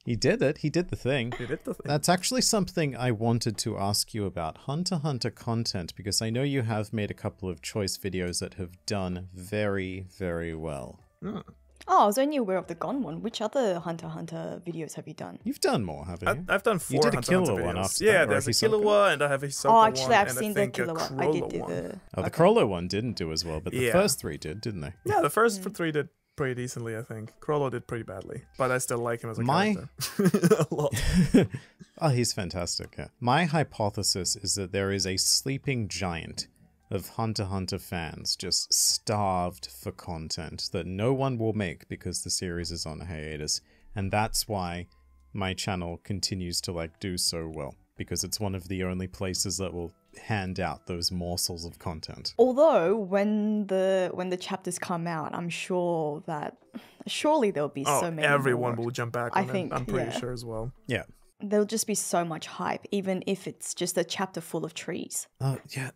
[SPEAKER 1] he did it. He did the thing.
[SPEAKER 2] He did the thing.
[SPEAKER 1] That's actually something I wanted to ask you about Hunter x Hunter content, because I know you have made a couple of choice videos that have done very, very well.
[SPEAKER 3] Oh, I was only aware of the Gone one. Which other Hunter x Hunter videos have you done?
[SPEAKER 1] You've done more, haven't you?
[SPEAKER 2] I've done 4
[SPEAKER 1] You did a
[SPEAKER 2] Hunter x Hunter
[SPEAKER 1] killer one
[SPEAKER 2] videos.
[SPEAKER 1] after
[SPEAKER 2] Yeah,
[SPEAKER 1] that,
[SPEAKER 2] there's a
[SPEAKER 1] Hisoka?
[SPEAKER 2] Killua, and I have a Hisoka
[SPEAKER 3] Oh,
[SPEAKER 2] one,
[SPEAKER 3] actually, I've
[SPEAKER 2] and
[SPEAKER 3] seen
[SPEAKER 2] I
[SPEAKER 3] the
[SPEAKER 2] think
[SPEAKER 3] killer
[SPEAKER 2] a
[SPEAKER 3] one. I did
[SPEAKER 2] Corolla
[SPEAKER 3] do
[SPEAKER 2] one.
[SPEAKER 3] the.
[SPEAKER 1] Oh, the Corolla one didn't do as well, but the first 3 did, didn't they?
[SPEAKER 2] Yeah, the first 3 did pretty decently, I think. Corolla did pretty badly, but I still like him as a character. A lot.
[SPEAKER 1] Oh, he's fantastic. Yeah. My hypothesis is that there is a sleeping giant of Hunter x Hunter fans just starved for content that no one will make because the series is on hiatus. And that's why my channel continues to like do so well, because it's one of the only places that will hand out those morsels of content.
[SPEAKER 3] Although when the chapters come out, I'm sure that surely there'll be so many.
[SPEAKER 2] Everyone
[SPEAKER 3] more.
[SPEAKER 2] will jump back
[SPEAKER 3] I
[SPEAKER 2] on
[SPEAKER 3] think,
[SPEAKER 2] it. I'm pretty
[SPEAKER 3] yeah.
[SPEAKER 2] sure as well.
[SPEAKER 1] Yeah.
[SPEAKER 3] There'll just be so much hype, even if it's just a chapter full of trees.
[SPEAKER 1] Yeah,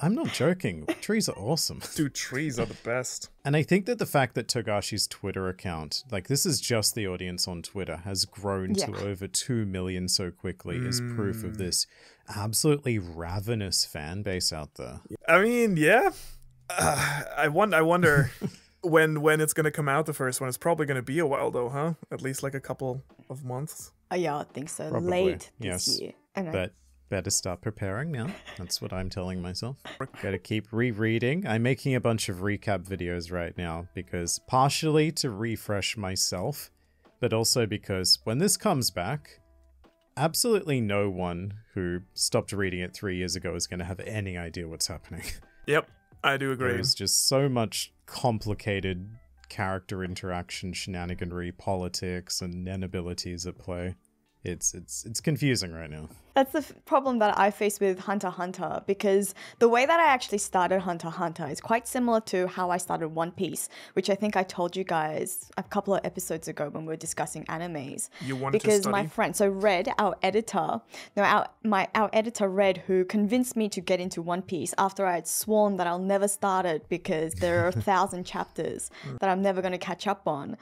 [SPEAKER 1] I'm not joking. Trees are awesome.
[SPEAKER 2] Dude, trees are the best.
[SPEAKER 1] And I think that the fact that Togashi's Twitter account, like this is just the audience on Twitter, has grown to over 2 million so quickly is proof of this absolutely ravenous fan base out there.
[SPEAKER 2] I mean, yeah. I wonder when it's going to come out, the first one. It's probably going to be a while though, huh? At least like a couple of months.
[SPEAKER 3] Yeah, I think so.
[SPEAKER 1] Probably,
[SPEAKER 3] Late
[SPEAKER 1] yes.
[SPEAKER 3] this year. And
[SPEAKER 1] But better start preparing now. That's what I'm telling myself. Gotta keep rereading. I'm making a bunch of recap videos right now because partially to refresh myself, but also because when this comes back, absolutely no one who stopped reading it 3 years ago is going to have any idea what's happening.
[SPEAKER 2] Yep, I do agree.
[SPEAKER 1] There's just so much complicated character interaction, shenaniganry, politics, and inabilities at play. It's confusing right now.
[SPEAKER 3] that's the problem that I face with Hunter x Hunter, because the way that I actually started Hunter x Hunter is quite similar to how I started One Piece, which I think I told you guys a couple of episodes ago when we were discussing animes.
[SPEAKER 2] You wanted
[SPEAKER 3] because
[SPEAKER 2] to study?
[SPEAKER 3] my friend, so Red, our editor, our editor Red, who convinced me to get into One Piece after I had sworn that I'll never start it because there are 1,000 chapters that I'm never going to catch up on,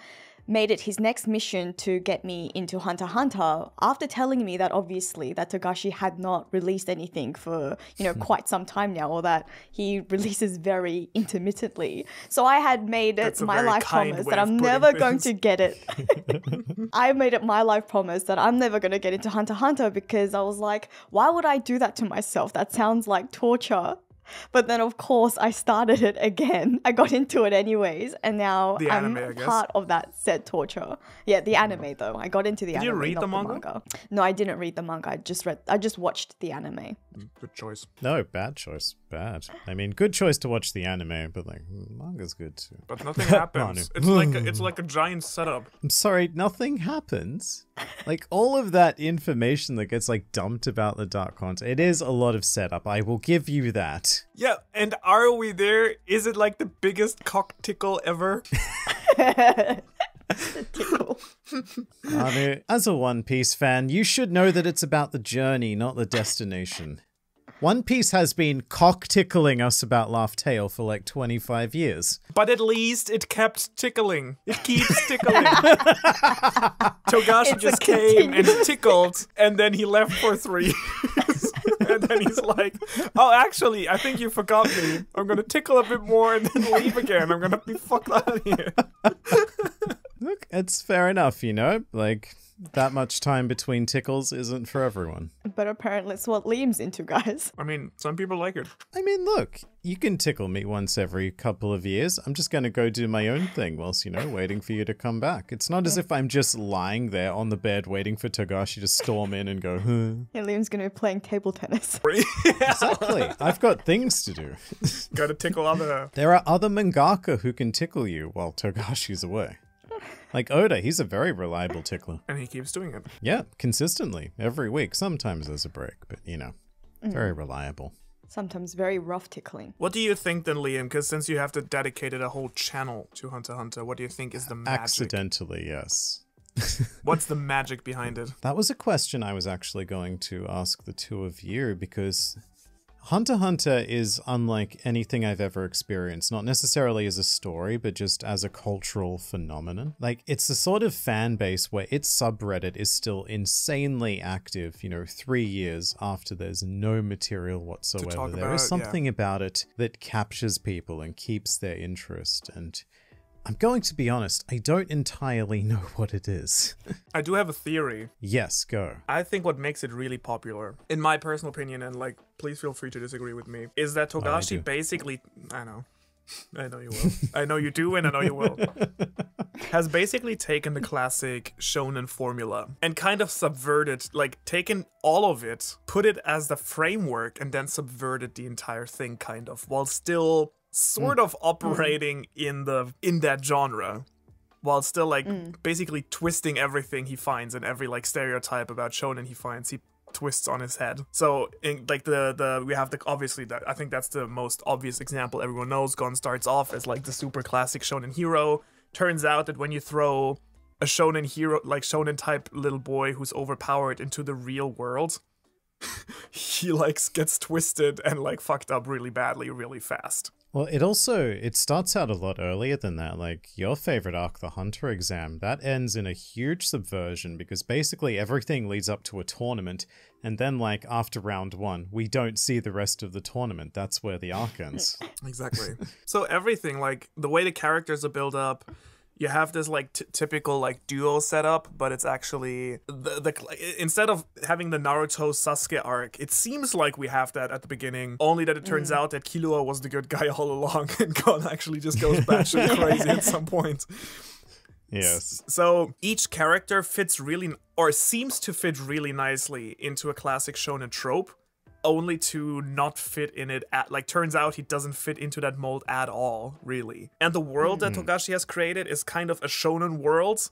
[SPEAKER 3] made it his next mission to get me into Hunter x Hunter after telling me that obviously that Togashi had not released anything for, quite some time now, or that he releases very intermittently. So I had made it my life promise that I'm never going to get it. I made it my life promise that I'm never going to get into Hunter x Hunter because I was like, why would I do that to myself? That sounds like torture. But then, of course, I started it again. I got into it anyways, and now I'm part of that said torture. Yeah, the anime though. I got into the anime.
[SPEAKER 2] Did you read
[SPEAKER 3] not
[SPEAKER 2] the manga?
[SPEAKER 3] No, I didn't read the manga. I just watched the anime.
[SPEAKER 2] Good choice.
[SPEAKER 1] No, bad choice. Bad. I mean, good choice to watch the anime, but like manga's good too.
[SPEAKER 2] But nothing happens. It's like a giant setup.
[SPEAKER 1] I'm sorry, nothing happens. Like all of that information that gets like dumped about the dark content, it is a lot of setup. I will give you that.
[SPEAKER 2] Yeah, and are we there? Is it like the biggest cock tickle ever?
[SPEAKER 3] Tickle.
[SPEAKER 1] Anu, as a One Piece fan, you should know that it's about the journey, not the destination. One Piece has been cock-tickling us about Laugh Tale for like 25 years.
[SPEAKER 2] But at least it kept tickling. It keeps tickling. Togashi just came and tickled, and then he left for 3 years. And then he's like, oh, actually, I think you forgot me. I'm going to tickle a bit more and then leave again. I'm going to be fucked out of here.
[SPEAKER 1] Look, it's fair enough, like that much time between tickles isn't for everyone.
[SPEAKER 3] But apparently it's what Liam's into, guys.
[SPEAKER 2] I mean, some people like it.
[SPEAKER 1] I mean, look, you can tickle me once every couple of years. I'm just going to go do my own thing whilst, waiting for you to come back. It's not as if I'm just lying there on the bed waiting for Togashi to storm in and go, huh.
[SPEAKER 3] Yeah, Liam's going to be playing table tennis.
[SPEAKER 1] Exactly. I've got things to do.
[SPEAKER 2] Gotta tickle other.
[SPEAKER 1] There are other mangaka who can tickle you while Togashi's away. Like Oda, he's a very reliable tickler.
[SPEAKER 2] And he keeps doing it.
[SPEAKER 1] Yeah, consistently. Every week. Sometimes there's a break, but very reliable.
[SPEAKER 3] Sometimes very rough tickling.
[SPEAKER 2] What do you think then, Liam? Because since you have dedicated a whole channel to Hunter x Hunter, what do you think is the magic?
[SPEAKER 1] Accidentally, yes.
[SPEAKER 2] What's the magic behind it?
[SPEAKER 1] That was a question I was actually going to ask the two of you, because Hunter x Hunter is unlike anything I've ever experienced, not necessarily as a story, but just as a cultural phenomenon. Like, it's the sort of fan base where its subreddit is still insanely active, 3 years after there's no material whatsoever. There is something about it that captures people and keeps their interest, and I'm going to be honest, I don't entirely know what it is.
[SPEAKER 2] I do have a theory.
[SPEAKER 1] Yes, go.
[SPEAKER 2] I think what makes it really popular, in my personal opinion, and like, please feel free to disagree with me, is that Togashi basically, I know you will. I know you do, and I know you will. Has basically taken the classic shonen formula and kind of subverted, like taken all of it, put it as the framework, and then subverted the entire thing kind of, while still sort of operating in that genre. While still like basically twisting everything he finds and every like stereotype about shonen he finds, he twists on his head. So in like we have the obviously that I think that's the most obvious example everyone knows. Gon starts off as like the super classic shonen hero. Turns out that when you throw a shonen hero, like shonen type little boy who's overpowered into the real world, he like gets twisted and like fucked up really badly really fast.
[SPEAKER 1] Well, it starts out a lot earlier than that. Like, your favorite arc, the Hunter exam, that ends in a huge subversion because basically everything leads up to a tournament, and then, like, after round 1, we don't see the rest of the tournament. That's where the arc ends.
[SPEAKER 2] Exactly. So everything, like, the way the characters are built up, you have this like typical like duo setup, but it's actually instead of having the Naruto Sasuke arc, it seems like we have that at the beginning. Only that it turns out that Killua was the good guy all along, and Gon actually just goes batshit crazy at some point.
[SPEAKER 1] Yes.
[SPEAKER 2] So each character fits really, or seems to fit really nicely into a classic shonen trope, only to not fit in it turns out he doesn't fit into that mold at all, really. And the world that Togashi has created is kind of a shonen world,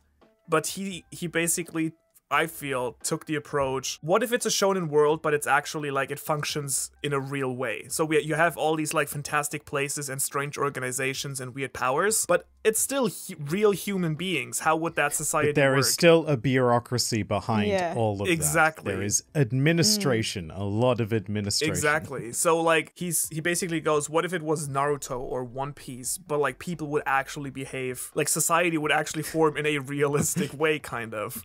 [SPEAKER 2] but he basically, I feel, took the approach, what if it's a shonen world, but it's actually like it functions in a real way? So you have all these like fantastic places and strange organizations and weird powers, but it's still real human beings. How would that society work?
[SPEAKER 1] There is still a bureaucracy behind all of that. There is administration, a lot of administration.
[SPEAKER 2] Exactly. So like he basically goes, what if it was Naruto or One Piece, but like people would actually behave, like society would actually form in a realistic way, kind of.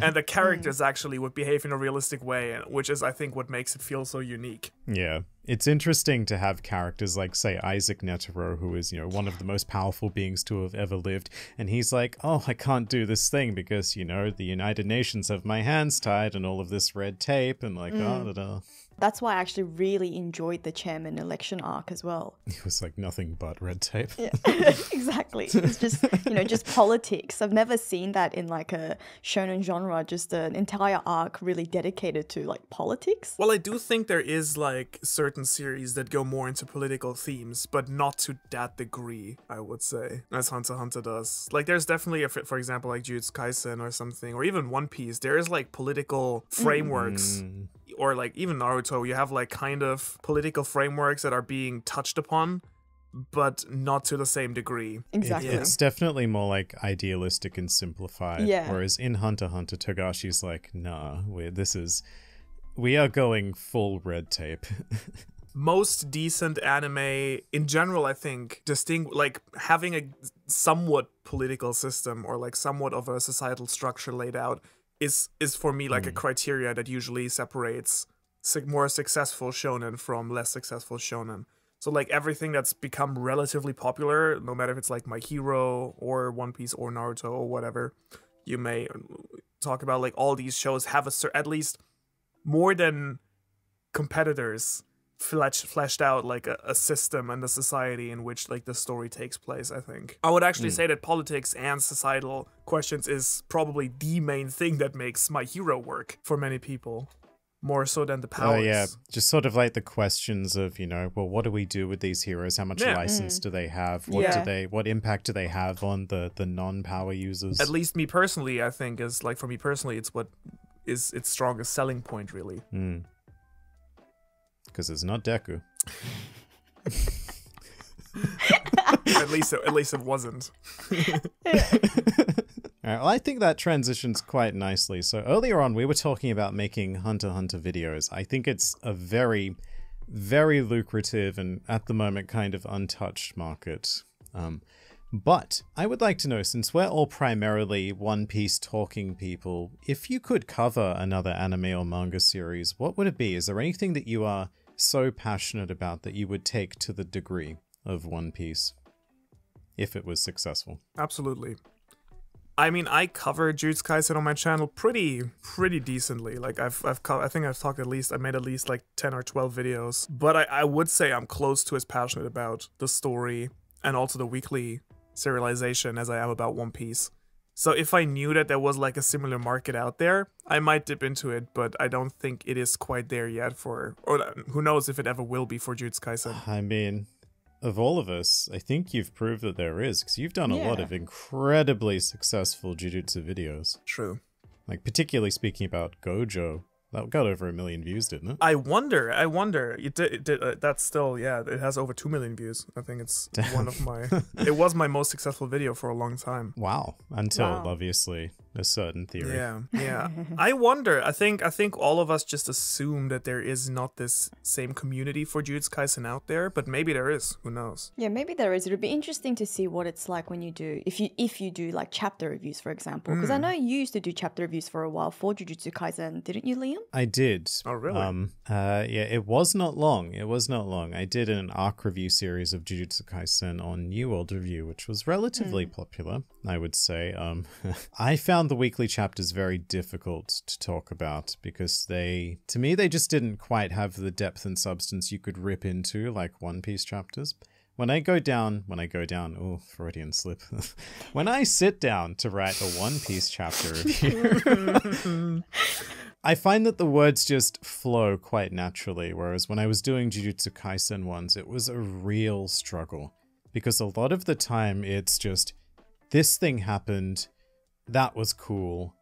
[SPEAKER 2] And the characters actually would behave in a realistic way, which is, I think, what makes it feel so unique.
[SPEAKER 1] Yeah. It's interesting to have characters like, say, Isaac Netero, who is, one of the most powerful beings to have ever lived, and he's like, oh, I can't do this thing because, the United Nations have my hands tied and all of this red tape, and like,
[SPEAKER 3] That's why I actually really enjoyed the chairman election arc as well.
[SPEAKER 1] It was like nothing but red tape.
[SPEAKER 3] Yeah, exactly. It's just, just politics. I've never seen that in like a shonen genre, just an entire arc really dedicated to like politics.
[SPEAKER 2] Well, I do think there is like certain series that go more into political themes, but not to that degree, I would say, as Hunter x Hunter does. Like there's definitely, for example, like Jujutsu Kaisen or something, or even One Piece, there is like political frameworks. Or like even Naruto, you have like kind of political frameworks that are being touched upon, but not to the same degree.
[SPEAKER 3] Exactly.
[SPEAKER 1] It's definitely more like idealistic and simplified.
[SPEAKER 3] Yeah.
[SPEAKER 1] Whereas in Hunter x Hunter, Togashi's like, nah, we are going full red tape.
[SPEAKER 2] Most decent anime in general, I think, like having a somewhat political system or like somewhat of a societal structure laid out is for me like a criteria that usually separates more successful shonen from less successful shonen. So like everything that's become relatively popular, no matter if it's like My Hero or One Piece or Naruto or whatever, you may talk about, like all these shows have at least more than competitors fleshed out like a system and a society in which like the story takes place. I think I would actually say that politics and societal questions is probably the main thing that makes My Hero work for many people, more so than the powers.
[SPEAKER 1] Oh yeah, just sort of like the questions of, well, what do we do with these heroes? How much license do they have? What impact do they have on the non-power users?
[SPEAKER 2] At least me personally, I think for me personally, it's what is its strongest selling point, really.
[SPEAKER 1] Because it's not Deku.
[SPEAKER 2] at least it wasn't.
[SPEAKER 1] Alright, well, I think that transitions quite nicely. So earlier on, we were talking about making Hunter x Hunter videos. I think it's a very, very lucrative and at the moment kind of untouched market. But I would like to know, since we're all primarily One Piece talking people, if you could cover another anime or manga series, what would it be? Is there anything that you are so passionate about that you would take to the degree of One Piece?
[SPEAKER 2] Yeah.
[SPEAKER 1] it was successful.
[SPEAKER 2] Absolutely. I mean, I cover Jujutsu Kaisen on my channel pretty decently. Like I think I made at least like 10 or 12 videos. But I would say I'm close to as passionate about the story and also the weekly serialization as I am about One Piece. So if I knew that there was like a similar market out there, I might dip into it, but I don't think it is quite there yet or who knows if it ever will be for Jujutsu Kaisen.
[SPEAKER 1] I mean, of all of us, I think you've proved that there is, because you've done a lot of incredibly successful Jujutsu videos.
[SPEAKER 2] True.
[SPEAKER 1] Like, particularly speaking about Gojo. That got over 1 million views, didn't it?
[SPEAKER 2] I wonder. It did. That's still, it has over 2 million views. I think it's one of my. It was my most successful video for a long time.
[SPEAKER 1] Wow. Until obviously a certain theory.
[SPEAKER 2] Yeah. I wonder. I think all of us just assume that there is not this same community for Jujutsu Kaisen out there, but maybe there is. Who knows?
[SPEAKER 3] Yeah, maybe there is. It'll be interesting to see what it's like when you do, if you do like chapter reviews, for example. Because I know you used to do chapter reviews for a while for Jujutsu Kaisen, didn't you, Liam?
[SPEAKER 1] I did.
[SPEAKER 2] Oh, really?
[SPEAKER 1] Yeah, it was not long. I did an arc review series of Jujutsu Kaisen on New World Review, which was relatively popular, I would say. I found the weekly chapters very difficult to talk about because to me, they just didn't quite have the depth and substance you could rip into like One Piece chapters. When I go down, oh, Freudian slip. When I sit down to write a One Piece chapter review, I find that the words just flow quite naturally, whereas when I was doing Jujutsu Kaisen ones, it was a real struggle. Because a lot of the time, it's just, this thing happened, that was cool.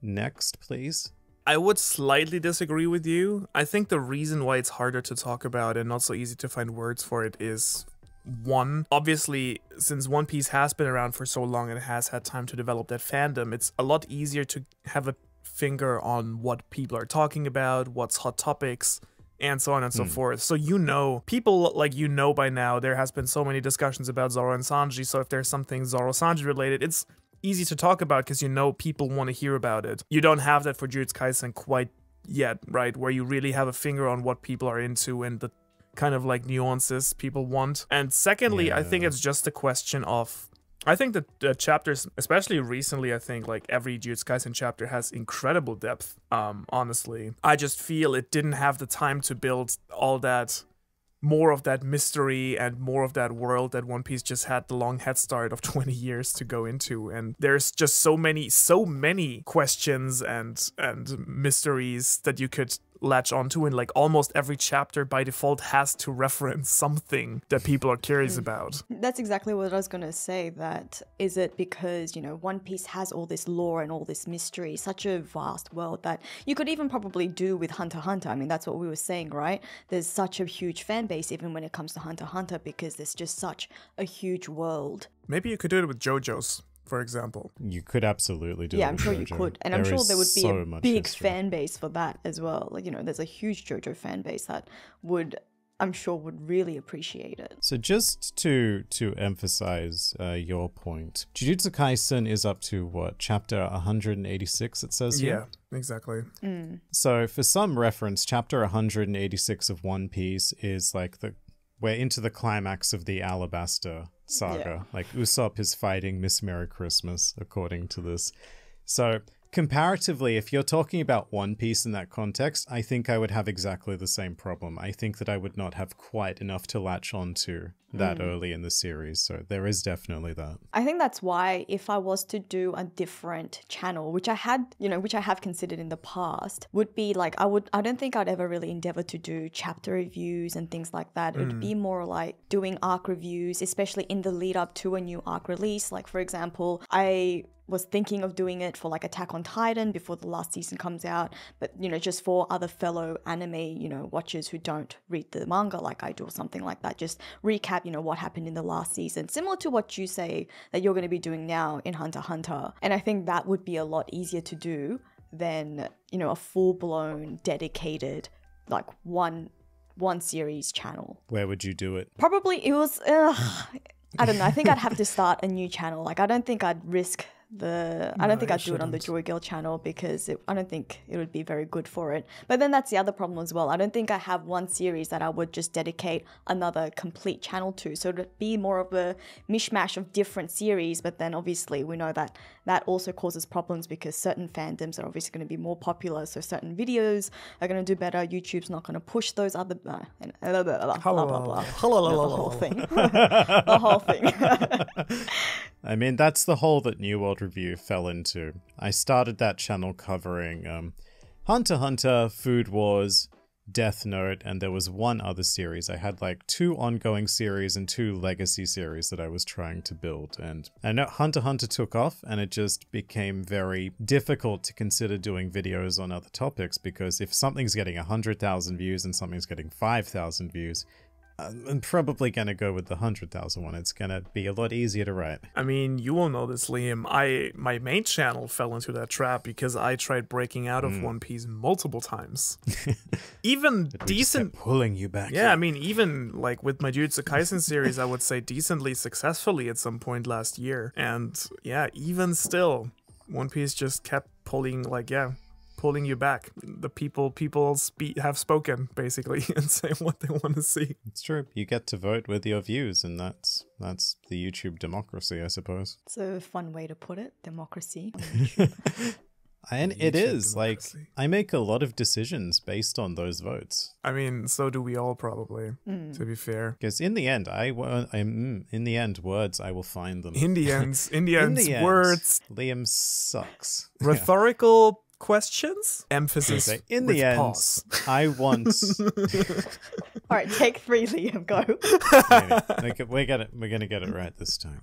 [SPEAKER 1] Next, please.
[SPEAKER 2] I would slightly disagree with you. I think the reason why it's harder to talk about and not so easy to find words for it is, one, obviously, since One Piece has been around for so long and has had time to develop that fandom, it's a lot easier to have a finger on what people are talking about, what's hot topics, and so on and so forth. So people by now, there has been so many discussions about Zoro and Sanji, so if there's something Zoro-Sanji related, it's easy to talk about because people want to hear about it. You don't have that for Jujutsu Kaisen quite yet, right? Where you really have a finger on what people are into and the kind of like nuances people want. And secondly, I think it's just a question of, I think that the chapters, especially recently, I think like every Jujutsu Kaisen chapter has incredible depth, honestly. I just feel it didn't have the time to build all that, more of that mystery and more of that world that One Piece just had the long head start of 20 years to go into. And there's just so many questions and mysteries that you could latch onto, and like almost every chapter by default has to reference something that people are curious about.
[SPEAKER 3] That's exactly what I was going to say. That is it because, One Piece has all this lore and all this mystery, such a vast world that you could even probably do with Hunter x Hunter. I mean, that's what we were saying, right? There's such a huge fan base even when it comes to Hunter x Hunter because there's just such a huge world.
[SPEAKER 2] Maybe you could do it with JoJo's, for example.
[SPEAKER 1] You could absolutely do it.
[SPEAKER 3] Yeah, I'm sure you could. And I'm sure there would be a big fan base for that as well. Like, there's a huge JoJo fan base that I'm sure would really appreciate it.
[SPEAKER 1] So just to emphasize your point, Jujutsu Kaisen is up to what, chapter 186 it says here?
[SPEAKER 2] Yeah, exactly.
[SPEAKER 1] So for some reference, chapter 186 of One Piece is like we're into the climax of the Alabasta saga. Like Usopp is fighting Miss Merry Christmas, according to this. So comparatively, if you're talking about One Piece in that context, I think I would have exactly the same problem. I think that I would not have quite enough to latch onto that early in the series. So there is definitely that.
[SPEAKER 3] I think that's why if I was to do a different channel, which I have considered in the past, would be like, I don't think I'd ever really endeavor to do chapter reviews and things like that. It would be more like doing arc reviews, especially in the lead up to a new arc release. Like, for example, I was thinking of doing it for like Attack on Titan before the last season comes out, but just for other fellow anime watchers who don't read the manga like I do or something like that, just recap what happened in the last season, similar to what you say that you're going to be doing now in Hunter x Hunter. And I think that would be a lot easier to do than a full-blown dedicated like one series channel.
[SPEAKER 1] Where would you do it?
[SPEAKER 3] Probably it was I don't know, I think I'd have to start a new channel. Like, I don't think I'd risk I don't think I'd do it on the Joy Girl channel because I don't think it would be very good for it. But then that's the other problem as well. I don't think I have one series that I would just dedicate another complete channel to. So it'd be more of a mishmash of different series. But then obviously we know that that also causes problems because certain fandoms are obviously going to be more popular. So certain videos are going to do better. YouTube's not going to push those other blah, blah, blah, blah. The whole thing. The whole thing.
[SPEAKER 1] I mean, that's the hole that New World Review fell into. I started that channel covering Hunter x Hunter, Food Wars, Death Note, and there was one other series. I had like 2 ongoing series and 2 legacy series that I was trying to build. And I know Hunter x Hunter took off, and it just became very difficult to consider doing videos on other topics, because if something's getting 100,000 views and something's getting 5,000 views, I'm probably going to go with the 100,000 one. It's going to be a lot easier to write.
[SPEAKER 2] I mean, you will know this, Liam. My main channel fell into that trap because I tried breaking out of One Piece multiple times. Even decent...
[SPEAKER 1] pulling you back.
[SPEAKER 2] Yeah, I mean, even like with my Jujutsu Kaisen series, I would say decently successfully at some point last year. And yeah, even still, One Piece just kept pulling, pulling you back. The people have spoken, basically, and say what they want to see.
[SPEAKER 1] It's true. You get to vote with your views, and that's the YouTube democracy, I suppose.
[SPEAKER 3] It's a fun way to put it, democracy on YouTube.
[SPEAKER 1] And it is, democracy. Like, I make a lot of decisions based on those votes.
[SPEAKER 2] I mean, so do we all probably, to be fair.
[SPEAKER 1] Because in the end, words, I will find them.
[SPEAKER 2] In the end, words.
[SPEAKER 1] Liam sucks.
[SPEAKER 2] Rhetorical questions? Emphasis
[SPEAKER 1] in the end,
[SPEAKER 2] pause.
[SPEAKER 1] I want...
[SPEAKER 3] All right, take 3, Liam, go.
[SPEAKER 1] We're gonna get it right this time.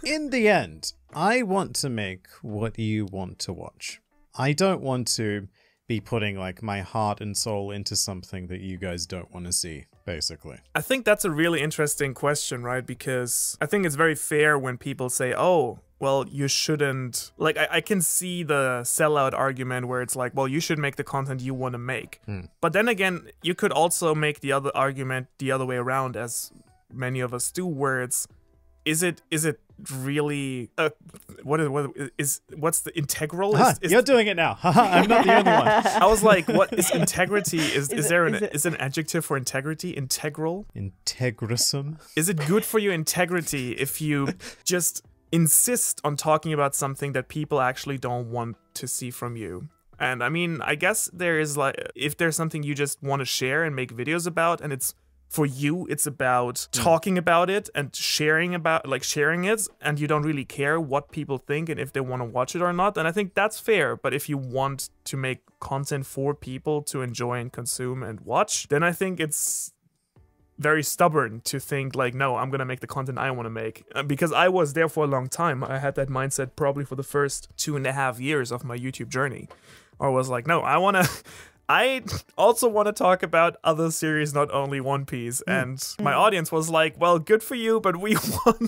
[SPEAKER 1] In the end, I want to make what you want to watch. I don't want to be putting like my heart and soul into something that you guys don't want to see, basically.
[SPEAKER 2] I think that's a really interesting question, right? Because I think it's very fair when people say, oh, well, you shouldn't... Like, I can see the sellout argument where it's like, well, you should make the content you want to make. But then again, you could also make the other argument the other way around, as many of us do, where it's, is it really... what's the integral?
[SPEAKER 1] You're doing it now. I'm not the only one.
[SPEAKER 2] I was like, what is integrity? Is an adjective for integrity? Integral?
[SPEAKER 1] Integrism?
[SPEAKER 2] Is it good for your integrity if you just... insist on talking about something that people actually don't want to see from you? And I mean, I guess there is like, if there's something you just want to share and make videos about, and it's for you, it's about talking about it and sharing it, and you don't really care what people think and if they want to watch it or not, then I think that's fair. But if you want to make content for people to enjoy and consume and watch, then I think it's very stubborn to think like, no, I'm gonna make the content I want to make. Because I was there for a long time. I had that mindset probably for the first 2.5 years of my YouTube journey. Or I was like, no, I also want to talk about other series, not only One Piece. And my audience was like, well, good for you, but we want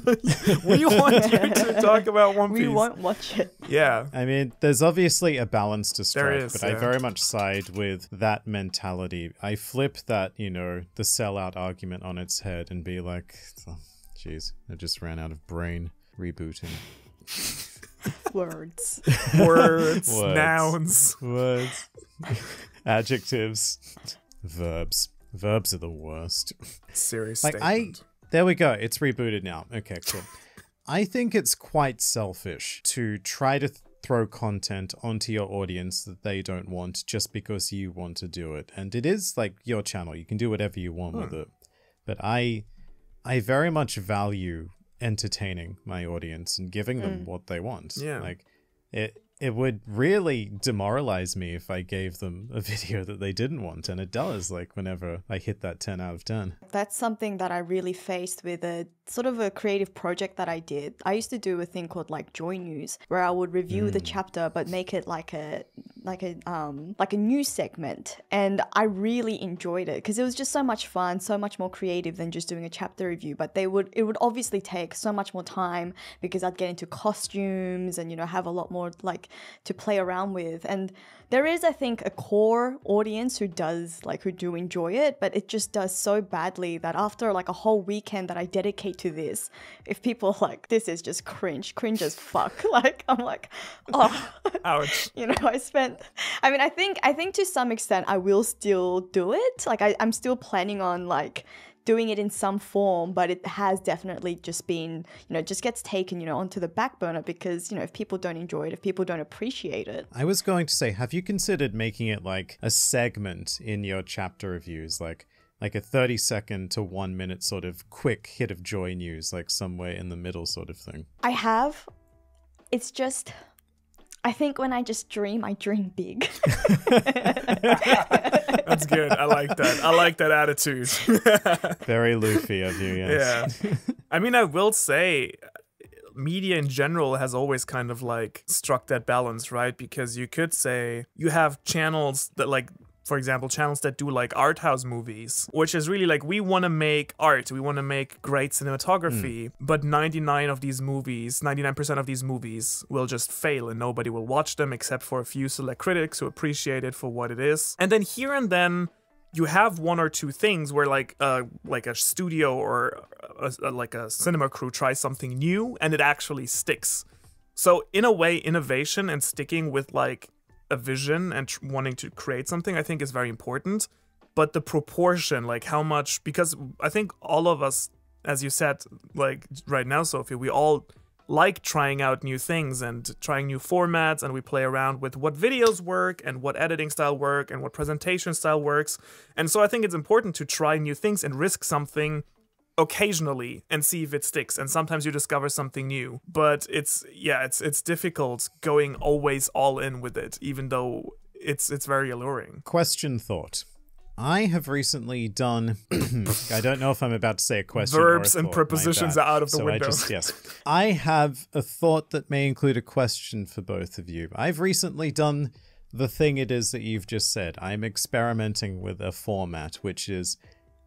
[SPEAKER 2] you to talk about One Piece.
[SPEAKER 3] We won't watch it.
[SPEAKER 2] Yeah.
[SPEAKER 1] I mean, there's obviously a balance to strike, but
[SPEAKER 2] yeah.
[SPEAKER 1] I very much side with that mentality. I flip that, the sellout argument on its head and be like, jeez, I just ran out of brain rebooting.
[SPEAKER 3] Words.
[SPEAKER 2] Nouns.
[SPEAKER 1] Words. Adjectives. Verbs. Verbs are the worst.
[SPEAKER 2] Serious statement.
[SPEAKER 1] There we go. It's rebooted now. Okay, cool. I think it's quite selfish to try to throw content onto your audience that they don't want just because you want to do it. And it is like your channel. You can do whatever you want with it. But I very much value entertaining my audience and giving them what they want.
[SPEAKER 2] Yeah.
[SPEAKER 1] Like it would really demoralize me if I gave them a video that they didn't want, and it does, like, whenever I hit that 10 out of 10.
[SPEAKER 3] That's something that I really faced with a sort of a creative project that I did. I used to do a thing called like Joy News, where I would review the chapter but make it like a like a news segment, and I really enjoyed it because it was just so much fun, so much more creative than just doing a chapter review. But it would obviously take so much more time because I'd get into costumes and have a lot more like to play around with. And there is, I think, a core audience who do enjoy it, but it just does so badly that after like a whole weekend that I dedicate to this, if people are like, this is just cringe as fuck, like I'm like, oh,
[SPEAKER 2] ouch.
[SPEAKER 3] I think to some extent I will still do it. Like I'm still planning on like doing it in some form, but it has definitely just been, just gets taken, onto the back burner because, if people don't enjoy it, if people don't appreciate it.
[SPEAKER 1] I was going to say, have you considered making it like a segment in your chapter reviews, like a 30-second to 1 minute sort of quick hit of joy news, like somewhere in the middle sort of thing?
[SPEAKER 3] I have. It's just, I think when I just dream, I dream big.
[SPEAKER 2] That's good. I like that. I like that attitude.
[SPEAKER 1] Very Luffy of you, yes.
[SPEAKER 2] Yeah. I mean, I will say media in general has always kind of like struck that balance, right? Because you could say you have channels that like, for example, channels that do like art house movies, which is really like, we want to make art, we want to make great cinematography, but 99% of these movies will just fail and nobody will watch them except for a few select critics who appreciate it for what it is. And then here and then you have one or two things where like a studio or like a cinema crew tries something new and it actually sticks. So in a way, innovation and sticking with like a vision and wanting to create something, I think is very important. But the proportion, like how much, because I think all of us, as you said, like right now, Sophie, we all like trying out new things and trying new formats, and we play around with what videos work and what editing style work and what presentation style works. And so I think it's important to try new things and risk something occasionally and see if it sticks, and sometimes you discover something new, but it's difficult going always all in with it, even though it's very alluring.
[SPEAKER 1] Question thought. I have recently done I don't know if I'm about to say a question.
[SPEAKER 2] Verbs
[SPEAKER 1] or a
[SPEAKER 2] and
[SPEAKER 1] thought,
[SPEAKER 2] prepositions are out of the window.
[SPEAKER 1] I have a thought that may include a question for both of you. I've recently done the thing it is that you've just said. I'm experimenting with a format which is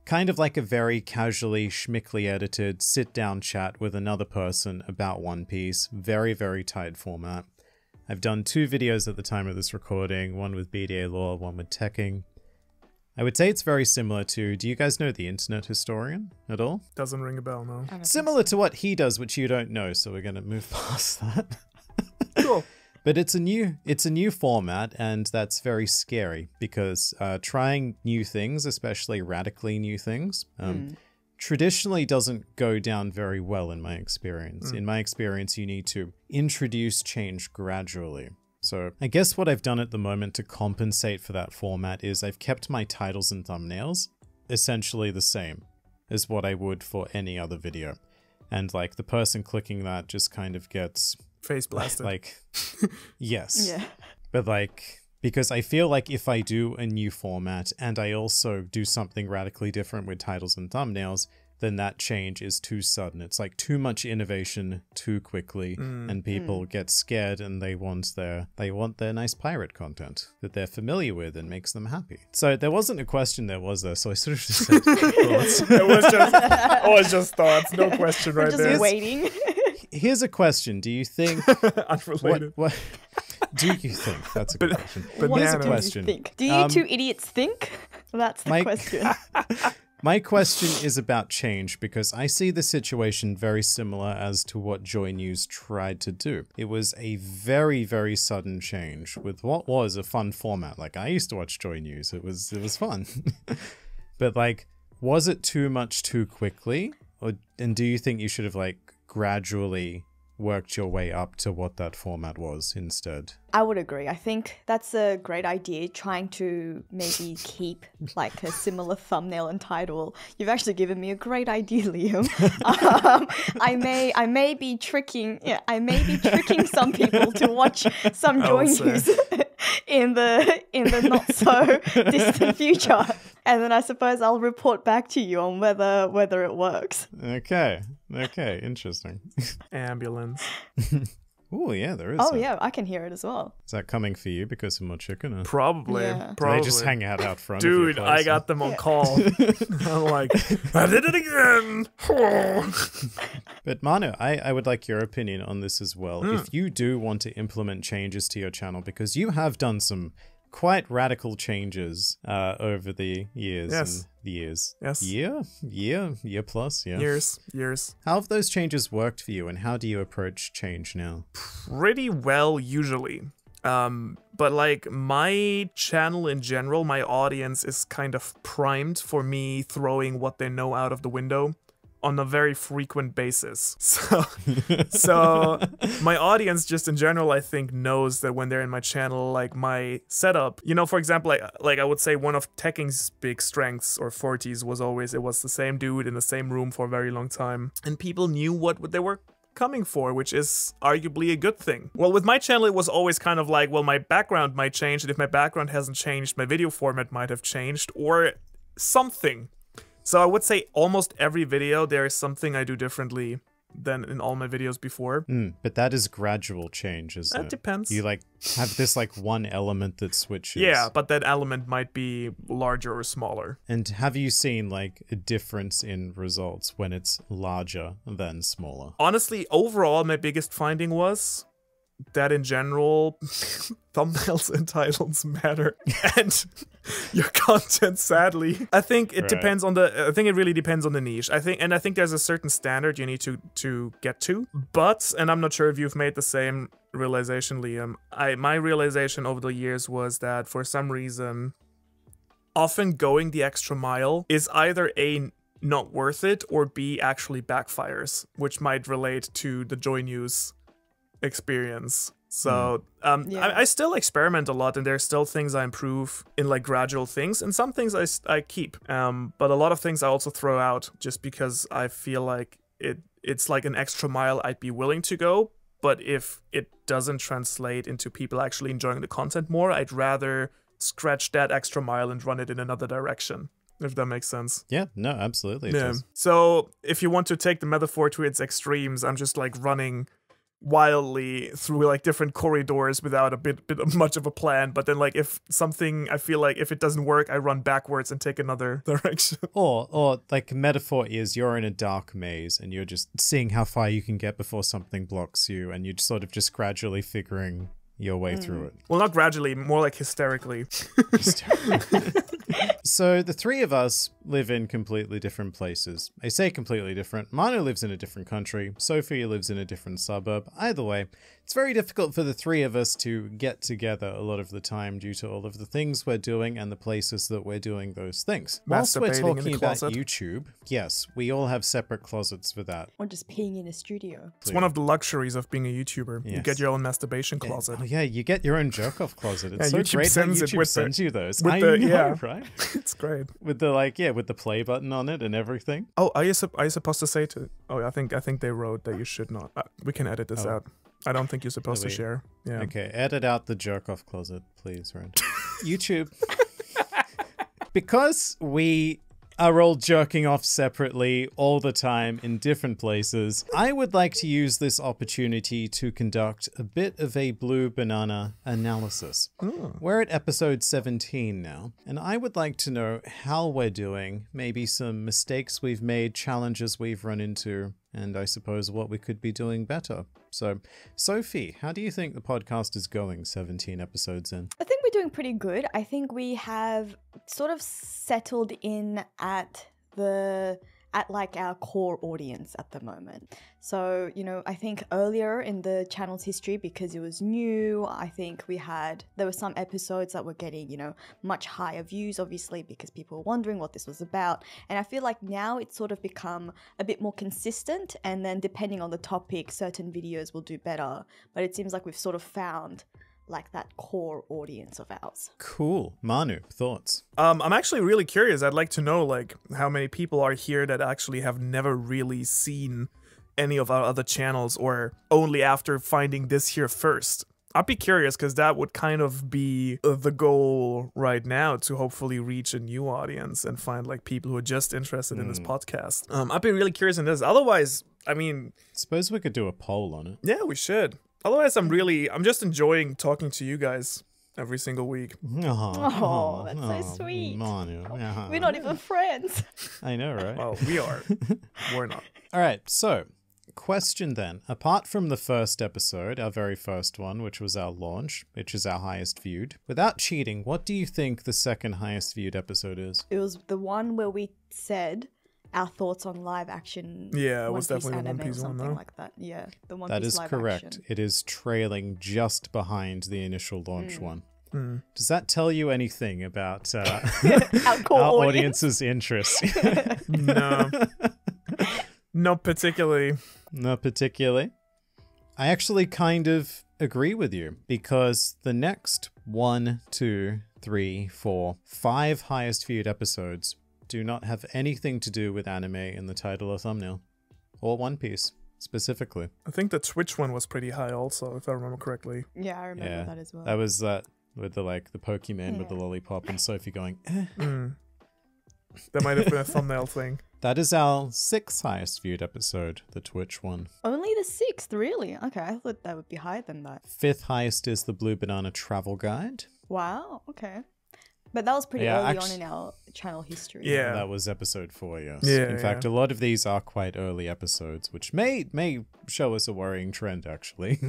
[SPEAKER 1] kind of like a very casually, schmickly edited sit-down chat with another person about One Piece. Very, very tight format. I've done 2 videos at the time of this recording, one with BDA Law, one with Tickling. I would say it's very similar to, do you guys know the Internet Historian at all?
[SPEAKER 2] Doesn't ring a bell, no.
[SPEAKER 1] Similar to what he does, which you don't know, so we're going to move past that.
[SPEAKER 2] Cool.
[SPEAKER 1] But it's a new format, and that's very scary because trying new things, especially radically new things, traditionally doesn't go down very well in my experience. In my experience, you need to introduce change gradually. So I guess what I've done at the moment to compensate for that format is I've kept my titles and thumbnails essentially the same as what I would for any other video. And like the person clicking that just kind of gets
[SPEAKER 2] face blasted.
[SPEAKER 1] Like, yes.
[SPEAKER 3] Yeah.
[SPEAKER 1] But like, because I feel like if I do a new format and I also do something radically different with titles and thumbnails, then that change is too sudden. It's like too much innovation too quickly, and people get scared and they want their nice pirate content that they're familiar with and makes them happy. So there wasn't a question there, was there? So I sort of just said thoughts.
[SPEAKER 2] It was just thoughts. No question right
[SPEAKER 3] We're
[SPEAKER 2] there.
[SPEAKER 3] just waiting.
[SPEAKER 1] Here's a question. Do you think...
[SPEAKER 2] Unrelated.
[SPEAKER 1] What do you think? That's a good question.
[SPEAKER 3] What
[SPEAKER 1] Here's a
[SPEAKER 3] do
[SPEAKER 1] question.
[SPEAKER 3] you think? Do you two idiots think? That's the question.
[SPEAKER 1] My question is about change, because I see the situation very similar as to what Joy News tried to do. It was a very, very sudden change with what was a fun format. Like, I used to watch Joy News. It was fun. But like, was it too much too quickly? And do you think you should have like gradually worked your way up to what that format was instead?
[SPEAKER 3] I would agree. I think that's a great idea, trying to maybe keep like a similar thumbnail and title. You've actually given me a great idea, Liam. I may be tricking some people to watch some Joy News in the not so distant future. And then I suppose I'll report back to you on whether it works.
[SPEAKER 1] Okay, interesting.
[SPEAKER 2] Ambulance.
[SPEAKER 1] Oh, yeah, there is.
[SPEAKER 3] Oh, yeah, I can hear it as well.
[SPEAKER 1] Is that coming for you because of more chicken? Or?
[SPEAKER 2] Probably.
[SPEAKER 3] Yeah.
[SPEAKER 1] Do
[SPEAKER 2] Probably.
[SPEAKER 1] they just hang out front
[SPEAKER 2] Dude,
[SPEAKER 1] of your place?
[SPEAKER 2] I got them on call. I'm like, I did it again.
[SPEAKER 1] But Manu, I would like your opinion on this as well. If you do want to implement changes to your channel, because you have done some quite radical changes over the years.
[SPEAKER 2] Yes.
[SPEAKER 1] And the years.
[SPEAKER 2] Yes.
[SPEAKER 1] Year plus, yeah.
[SPEAKER 2] Years.
[SPEAKER 1] How have those changes worked for you, and how do you approach change now?
[SPEAKER 2] Pretty well, usually. But like my channel in general, my audience is kind of primed for me throwing what they know out of the window on a very frequent basis. So my audience just in general, I think, knows that when they're in my channel, like my setup, you know, for example, like I would say one of Tekking's big strengths or forties was always, it was the same dude in the same room for a very long time. And people knew what they were coming for, which is arguably a good thing. Well, with my channel, it was always kind of like, well, my background might change, and if my background hasn't changed, my video format might have changed, or something. So I would say almost every video, there is something I do differently than in all my videos before.
[SPEAKER 1] But that is gradual change, isn't it?
[SPEAKER 2] That depends.
[SPEAKER 1] You like have this like one element that switches.
[SPEAKER 2] Yeah, but that element might be larger or smaller.
[SPEAKER 1] And have you seen like a difference in results when it's larger than smaller?
[SPEAKER 2] Honestly, overall, my biggest finding was that in general, thumbnails and titles matter, and your content, sadly, I think it depends on the. I think it really depends on the niche. I think there's a certain standard you need to get to. But, and I'm not sure if you've made the same realization, Liam. My realization over the years was that for some reason, often going the extra mile is either A, not worth it, or B, actually backfires, which might relate to the Joy News experience. So I still experiment a lot, and there's still things I improve in like gradual things, and some things I keep, but a lot of things I also throw out just because I feel like it's like an extra mile I'd be willing to go, but if it doesn't translate into people actually enjoying the content more, I'd rather scratch that extra mile and run it in another direction, if that makes sense.
[SPEAKER 1] Yeah, no, absolutely. It does.
[SPEAKER 2] So if you want to take the metaphor to its extremes, I'm just like running wildly through like different corridors without a bit of much of a plan, but then like if something, I feel like if it doesn't work, I run backwards and take another direction.
[SPEAKER 1] Or like metaphor is you're in a dark maze and you're just seeing how far you can get before something blocks you, and you're sort of just gradually figuring your way through it.
[SPEAKER 2] Well, not gradually, more like hysterically.
[SPEAKER 1] So the three of us live in completely different places. I say completely different. Manu lives in a different country. Sophie lives in a different suburb. Either way, it's very difficult for the three of us to get together a lot of the time due to all of the things we're doing and the places that we're doing those things. Whilst we're talking about YouTube, yes, we all have separate closets for that.
[SPEAKER 3] Or just peeing in a studio.
[SPEAKER 2] It's one of the luxuries of being a YouTuber. Yes. You get your own masturbation closet.
[SPEAKER 1] Oh yeah, you get your own jerk-off closet. It's so
[SPEAKER 2] YouTube
[SPEAKER 1] great
[SPEAKER 2] sends
[SPEAKER 1] that YouTube sends you those.
[SPEAKER 2] I know,
[SPEAKER 1] right?
[SPEAKER 2] It's great.
[SPEAKER 1] With the with the play button on it and everything.
[SPEAKER 2] Oh, are you supposed to say to? Oh, I think they wrote that you should not. We can edit this out. I don't think you're supposed to share. Yeah.
[SPEAKER 1] Okay, edit out the jerk-off closet, please, Ren. YouTube. Because we are all jerking off separately all the time in different places, I would like to use this opportunity to conduct a bit of a blue banana analysis. We're at episode 17 now, and I would like to know how we're doing, maybe some mistakes we've made, challenges we've run into, and I suppose what we could be doing better. So, Sophie, how do you think the podcast is going 17 episodes in?
[SPEAKER 3] I think we're doing pretty good. I think we have sort of settled in at like our core audience at the moment. So, you know, I think earlier in the channel's history, because it was new, I think there were some episodes that were getting, you know, much higher views, obviously, because people were wondering what this was about. And I feel like now it's sort of become a bit more consistent, and then depending on the topic, certain videos will do better. But it seems like we've sort of found like that core audience of ours.
[SPEAKER 1] Cool. Manu, thoughts?
[SPEAKER 2] I'm actually really curious. I'd like to know like how many people are here that actually have never really seen any of our other channels, or only after finding this here first. I'd be curious, because that would kind of be the goal right now, to hopefully reach a new audience and find like people who are just interested in this podcast. I'd be really curious in this. Otherwise, I mean,
[SPEAKER 1] suppose we could do a poll on it.
[SPEAKER 2] Yeah, we should. Otherwise, I'm just enjoying talking to you guys every single week.
[SPEAKER 3] Oh, that's so sweet.
[SPEAKER 1] Manu.
[SPEAKER 3] We're not even friends.
[SPEAKER 1] I know, right?
[SPEAKER 2] Well, we are. We're not.
[SPEAKER 1] All right, so question then. Apart from the first episode, our very first one, which was our launch, which is our highest viewed, without cheating, what do you think the second highest viewed episode is?
[SPEAKER 3] It was the one where we said our thoughts on live action.
[SPEAKER 2] Yeah, it was definitely the One
[SPEAKER 3] anime
[SPEAKER 2] Piece
[SPEAKER 3] or
[SPEAKER 2] one,
[SPEAKER 3] something
[SPEAKER 2] though.
[SPEAKER 3] like that. Yeah, the One
[SPEAKER 1] That
[SPEAKER 3] Piece
[SPEAKER 1] is
[SPEAKER 3] live
[SPEAKER 1] correct.
[SPEAKER 3] action.
[SPEAKER 1] It is trailing just behind the initial launch one.
[SPEAKER 2] Mm.
[SPEAKER 1] Does that tell you anything about
[SPEAKER 3] Our
[SPEAKER 1] our
[SPEAKER 3] core audience.
[SPEAKER 1] audience's interest?
[SPEAKER 2] No. Not particularly.
[SPEAKER 1] Not particularly. I actually kind of agree with you because the next 1, 2, 3, 4, 5 highest viewed episodes do not have anything to do with anime in the title or thumbnail, or One Piece specifically.
[SPEAKER 2] I think the Twitch one was pretty high also, if I remember correctly.
[SPEAKER 3] Yeah, I remember that as well.
[SPEAKER 1] That was that with the the Pokemon with the lollipop and Sophie going, eh.
[SPEAKER 2] Mm. That might have been a thumbnail thing.
[SPEAKER 1] That is our 6th highest viewed episode, the Twitch one.
[SPEAKER 3] Only the 6th, really? Okay, I thought that would be higher than that.
[SPEAKER 1] 5th highest is the Blue Banana Travel Guide.
[SPEAKER 3] Wow, okay. But that was pretty early on in our channel history.
[SPEAKER 2] Yeah.
[SPEAKER 1] That was episode 4, yes.
[SPEAKER 2] Yeah,
[SPEAKER 1] in fact, a lot of these are quite early episodes, which may show us a worrying trend, actually.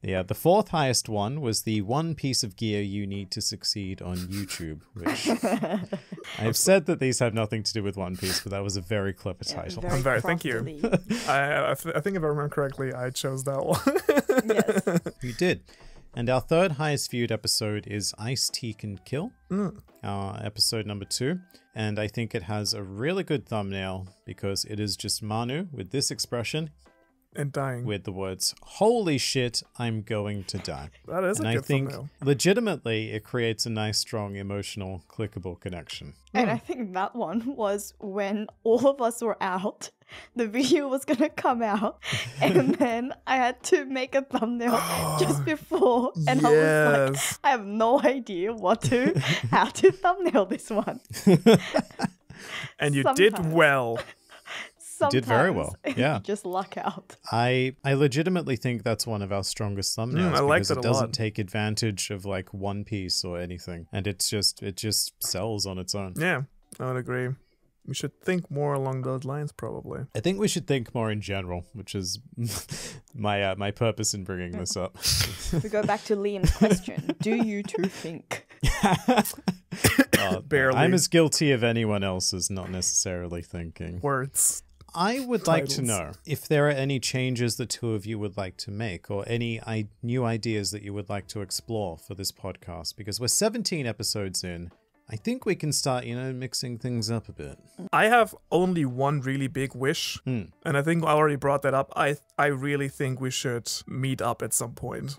[SPEAKER 1] Yeah, the 4th highest one was the one piece of gear you need to succeed on YouTube, which I've said that these have nothing to do with One Piece, but that was a very clever title.
[SPEAKER 2] Thank you. I think if I remember correctly, I chose that one.
[SPEAKER 3] Yes.
[SPEAKER 1] You did. And our 3rd highest viewed episode is Ice Tea Can Kill, episode number 2. And I think it has a really good thumbnail because it is just Manu with this expression
[SPEAKER 2] And dying.
[SPEAKER 1] with the words, "Holy shit, I'm going to die."
[SPEAKER 2] That is
[SPEAKER 1] And
[SPEAKER 2] a
[SPEAKER 1] I
[SPEAKER 2] good
[SPEAKER 1] think
[SPEAKER 2] thumbnail.
[SPEAKER 1] legitimately it creates a nice, strong, emotional, clickable connection.
[SPEAKER 3] And I think that one was when all of us were out. The video was going to come out. And then I had to make a thumbnail just before. And I was like, I have no idea how to thumbnail this one.
[SPEAKER 2] And you did
[SPEAKER 3] Sometimes.
[SPEAKER 2] well.
[SPEAKER 3] Sometimes
[SPEAKER 1] Did very well, yeah.
[SPEAKER 3] you just luck out.
[SPEAKER 1] I legitimately think that's one of our strongest thumbnails
[SPEAKER 2] I like
[SPEAKER 1] because
[SPEAKER 2] that
[SPEAKER 1] it
[SPEAKER 2] a lot.
[SPEAKER 1] doesn't take advantage of One Piece or anything, and it just sells on its own.
[SPEAKER 2] Yeah, I would agree. We should think more along those lines, probably.
[SPEAKER 1] I think we should think more in general, which is my purpose in bringing this up.
[SPEAKER 3] If we go back to Liam's question, do you two think?
[SPEAKER 2] Barely.
[SPEAKER 1] I'm as guilty of anyone else as not necessarily thinking.
[SPEAKER 2] Words.
[SPEAKER 1] I would like to
[SPEAKER 2] Titles.
[SPEAKER 1] know if there are any changes the two of you would like to make or any new ideas that you would like to explore for this podcast, because we're 17 episodes in. I think we can start, mixing things up a bit.
[SPEAKER 2] I have only one really big wish, and I think I already brought that up. I really think we should meet up at some point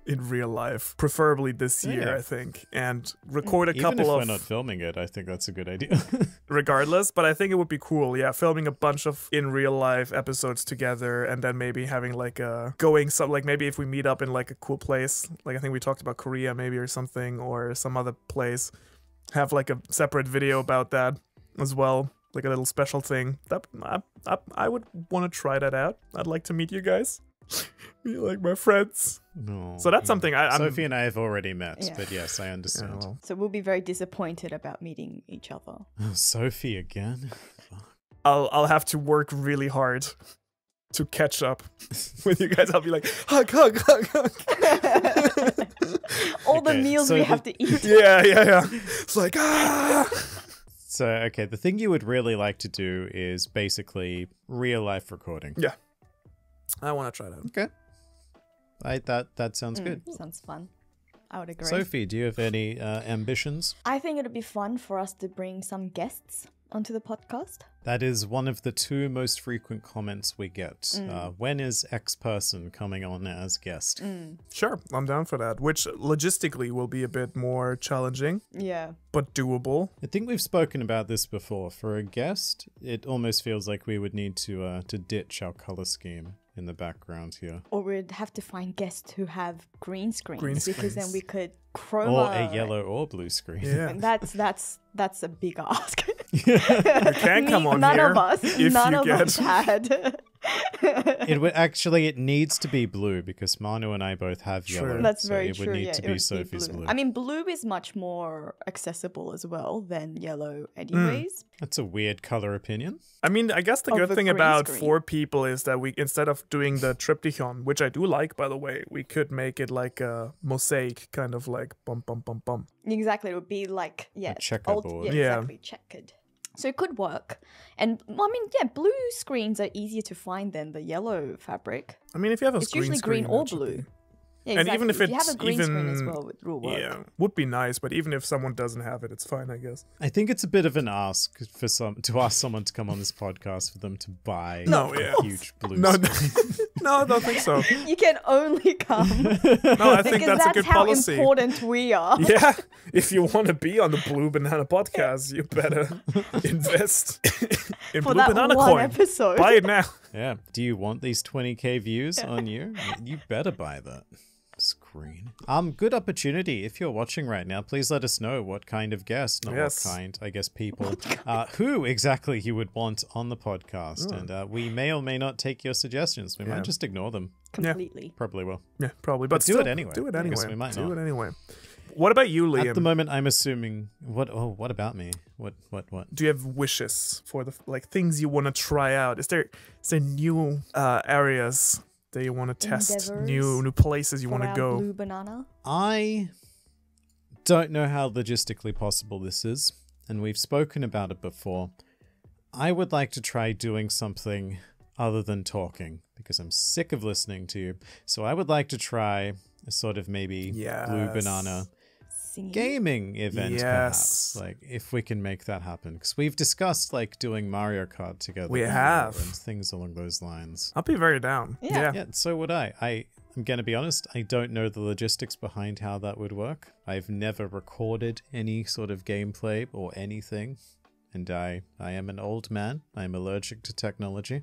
[SPEAKER 2] in real life, preferably this year,
[SPEAKER 1] Yeah.
[SPEAKER 2] I think, and record a
[SPEAKER 1] Even
[SPEAKER 2] couple
[SPEAKER 1] if
[SPEAKER 2] of
[SPEAKER 1] we're not filming it, I think that's a good idea.
[SPEAKER 2] regardless, but I think it would be cool, filming a bunch of in real life episodes together, and then maybe having maybe if we meet up in a cool place, I think we talked about Korea maybe or something, or some other place, have a separate video about that as well, a little special thing. That I would want to try that out. I'd like to meet you guys. Be like my friends.
[SPEAKER 1] No.
[SPEAKER 2] So that's something I'm
[SPEAKER 1] Sophie and I have already met,
[SPEAKER 3] Yeah.
[SPEAKER 1] but yes, I understand.
[SPEAKER 2] well,
[SPEAKER 3] So we'll be very disappointed about meeting each other.
[SPEAKER 1] Oh, Sophie again?
[SPEAKER 2] I'll have to work really hard to catch up with you guys. I'll be like, hug.
[SPEAKER 3] All the
[SPEAKER 1] Okay,
[SPEAKER 3] meals
[SPEAKER 1] so
[SPEAKER 3] we
[SPEAKER 1] the-
[SPEAKER 3] have to eat.
[SPEAKER 2] Yeah. It's like, ah.
[SPEAKER 1] So, okay, the thing you would really like to do is basically real life recording.
[SPEAKER 2] Yeah. I want to try that.
[SPEAKER 1] Okay. That sounds good.
[SPEAKER 3] Sounds fun. I would agree.
[SPEAKER 1] Sophie, do you have any ambitions?
[SPEAKER 3] I think it'd be fun for us to bring some guests onto the podcast.
[SPEAKER 1] That is one of the 2 most frequent comments we get. When is X person coming on as guest?
[SPEAKER 2] Sure, I'm down for that, which logistically will be a bit more challenging,
[SPEAKER 3] Yeah.
[SPEAKER 2] but doable.
[SPEAKER 1] I think we've spoken about this before. For a guest, it almost feels like we would need to ditch our color scheme in the background here.
[SPEAKER 3] Or we'd have to find guests who have green screens,
[SPEAKER 2] Green
[SPEAKER 3] because then
[SPEAKER 2] screens.
[SPEAKER 3] we could chroma.
[SPEAKER 1] Or a yellow or blue screen.
[SPEAKER 2] Yeah.
[SPEAKER 3] And that's a big ask.
[SPEAKER 2] You can come on
[SPEAKER 3] None
[SPEAKER 2] here
[SPEAKER 3] of us.
[SPEAKER 2] if
[SPEAKER 3] None
[SPEAKER 2] you
[SPEAKER 3] of
[SPEAKER 2] get
[SPEAKER 3] us had
[SPEAKER 1] It would actually, it needs to be blue because Manu and I both have yellow.
[SPEAKER 3] That's
[SPEAKER 1] so
[SPEAKER 3] very
[SPEAKER 1] it
[SPEAKER 3] true.
[SPEAKER 1] would need
[SPEAKER 3] Yeah,
[SPEAKER 1] to
[SPEAKER 3] it
[SPEAKER 1] be
[SPEAKER 3] would
[SPEAKER 1] Sophie's blue.
[SPEAKER 3] I mean, blue is much more accessible as well than yellow, anyways.
[SPEAKER 1] That's a weird color opinion.
[SPEAKER 2] I mean, I guess the
[SPEAKER 3] Of
[SPEAKER 2] good
[SPEAKER 3] the
[SPEAKER 2] thing
[SPEAKER 3] green
[SPEAKER 2] about
[SPEAKER 3] screen.
[SPEAKER 2] 4 people is that we, instead of doing the triptychon, which I do like, by the way, we could make it like a mosaic, kind of like bum bum bum bum.
[SPEAKER 3] Exactly, it would be like
[SPEAKER 1] checkerboard.
[SPEAKER 3] Yeah,
[SPEAKER 2] Yeah.
[SPEAKER 3] exactly, checkered. So it could work. And I mean, yeah, blue screens are easier to find than the yellow fabric.
[SPEAKER 2] I mean, if you have a
[SPEAKER 3] It's
[SPEAKER 2] screen
[SPEAKER 3] usually green
[SPEAKER 2] screen,
[SPEAKER 3] or
[SPEAKER 2] that should
[SPEAKER 3] blue.
[SPEAKER 2] be-
[SPEAKER 3] Yeah,
[SPEAKER 2] And
[SPEAKER 3] exactly.
[SPEAKER 2] even if
[SPEAKER 3] you have
[SPEAKER 2] it's
[SPEAKER 3] a green screen as
[SPEAKER 2] even-
[SPEAKER 3] well, it will work.
[SPEAKER 2] Yeah, would be nice, but even if someone doesn't have it, it's fine, I guess.
[SPEAKER 1] I think it's a bit of an ask to ask someone to come on this podcast for them to buy
[SPEAKER 2] No,
[SPEAKER 1] a
[SPEAKER 2] yeah.
[SPEAKER 1] huge blue
[SPEAKER 2] No,
[SPEAKER 1] screen.
[SPEAKER 2] no, I don't think so.
[SPEAKER 3] You can only come
[SPEAKER 2] No, I think
[SPEAKER 3] because
[SPEAKER 2] that's a good
[SPEAKER 3] how
[SPEAKER 2] policy.
[SPEAKER 3] important we are.
[SPEAKER 2] Yeah, if you want to be on the Blue Banana podcast, you better invest in
[SPEAKER 3] For
[SPEAKER 2] Blue
[SPEAKER 3] that
[SPEAKER 2] Banana
[SPEAKER 3] one
[SPEAKER 2] coin.
[SPEAKER 3] episode.
[SPEAKER 2] Buy it now.
[SPEAKER 1] Yeah. Do you want these 20k views on you? You better buy that screen. Good opportunity. If you're watching right now, please let us know what kind of guest, not
[SPEAKER 2] Yes.
[SPEAKER 1] what kind, I guess people, who exactly you would want on the podcast. And we may or may not take your suggestions. We
[SPEAKER 2] Yeah.
[SPEAKER 1] might just ignore them.
[SPEAKER 3] Completely.
[SPEAKER 1] Probably will.
[SPEAKER 2] Yeah, probably. But
[SPEAKER 1] do
[SPEAKER 2] still,
[SPEAKER 1] it anyway,
[SPEAKER 2] Do it
[SPEAKER 1] because
[SPEAKER 2] anyway.
[SPEAKER 1] we might
[SPEAKER 2] do
[SPEAKER 1] not.
[SPEAKER 2] it anyway. What about you, Liam?
[SPEAKER 1] At the moment, I'm assuming what about me? What?
[SPEAKER 2] Do you have wishes for the like things you want to try out? Is there new areas that you want to test?
[SPEAKER 3] Endeavors
[SPEAKER 2] New places you
[SPEAKER 3] For
[SPEAKER 2] want to
[SPEAKER 3] our
[SPEAKER 2] go?
[SPEAKER 3] Blue banana.
[SPEAKER 1] I don't know how logistically possible this is, and we've spoken about it before. I would like to try doing something other than talking, because I'm sick of listening to you. So I would like to try a sort of maybe Blue
[SPEAKER 2] Yes.
[SPEAKER 1] Banana
[SPEAKER 3] Singing.
[SPEAKER 1] gaming event,
[SPEAKER 2] Yes.
[SPEAKER 1] perhaps. Like, if we can make that happen. Because we've discussed, like, doing Mario Kart together.
[SPEAKER 2] We
[SPEAKER 1] before
[SPEAKER 2] have.
[SPEAKER 1] And things along those lines.
[SPEAKER 2] I'll be very down.
[SPEAKER 3] Yeah.
[SPEAKER 1] Yeah, so would I. I'm going to be honest, I don't know the logistics behind how that would work. I've never recorded any sort of gameplay or anything. And I am an old man. I'm allergic to technology.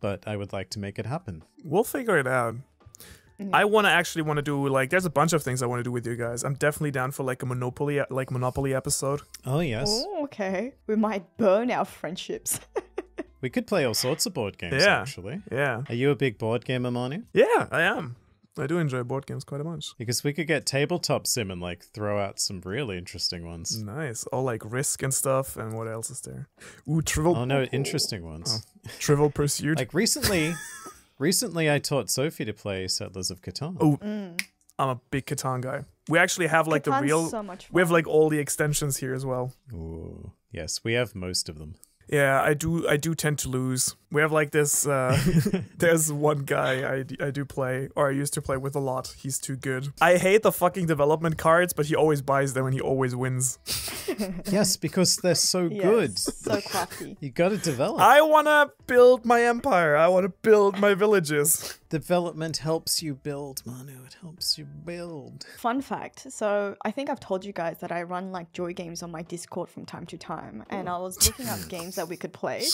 [SPEAKER 1] But I would like to make it happen.
[SPEAKER 2] We'll figure it out. I want to do like there's a bunch of things I want to do with you guys. I'm definitely down for like a Monopoly episode.
[SPEAKER 1] Oh, yes.
[SPEAKER 3] Oh, okay. We might burn our friendships.
[SPEAKER 1] We could play all sorts of board games,
[SPEAKER 2] Yeah.
[SPEAKER 1] actually.
[SPEAKER 2] Yeah.
[SPEAKER 1] Are you a big board gamer, Manu?
[SPEAKER 2] Yeah, I am. I do enjoy board games quite a bunch.
[SPEAKER 1] Because we could get tabletop sim and like throw out some really interesting ones.
[SPEAKER 2] Nice. All like Risk and stuff. And what else is there? Ooh, Trivial.
[SPEAKER 1] Oh no, interesting ones.
[SPEAKER 2] Trivial Pursuit.
[SPEAKER 1] Like recently I taught Sophie to play Settlers of Catan.
[SPEAKER 2] Oh, I'm a big Catan guy. We actually have like the
[SPEAKER 3] Catan's
[SPEAKER 2] real.
[SPEAKER 3] so much
[SPEAKER 2] We have
[SPEAKER 3] fun.
[SPEAKER 2] like all the extensions here as well.
[SPEAKER 1] Ooh. Yes, we have most of them.
[SPEAKER 2] Yeah, I do tend to lose. We have like this, there's one guy I do play, or I used to play with a lot. He's too good. I hate the fucking development cards, but he always buys them and he always wins.
[SPEAKER 1] Yes, because they're so
[SPEAKER 3] Yes,
[SPEAKER 1] good.
[SPEAKER 3] So crafty.
[SPEAKER 1] You gotta develop.
[SPEAKER 2] I want to build my empire. I want to build my villages.
[SPEAKER 1] Development helps you build, Manu. It helps you build.
[SPEAKER 3] Fun fact. So I think I've told you guys that I run like joy games on my Discord from time to time. And I was looking up games that we could play.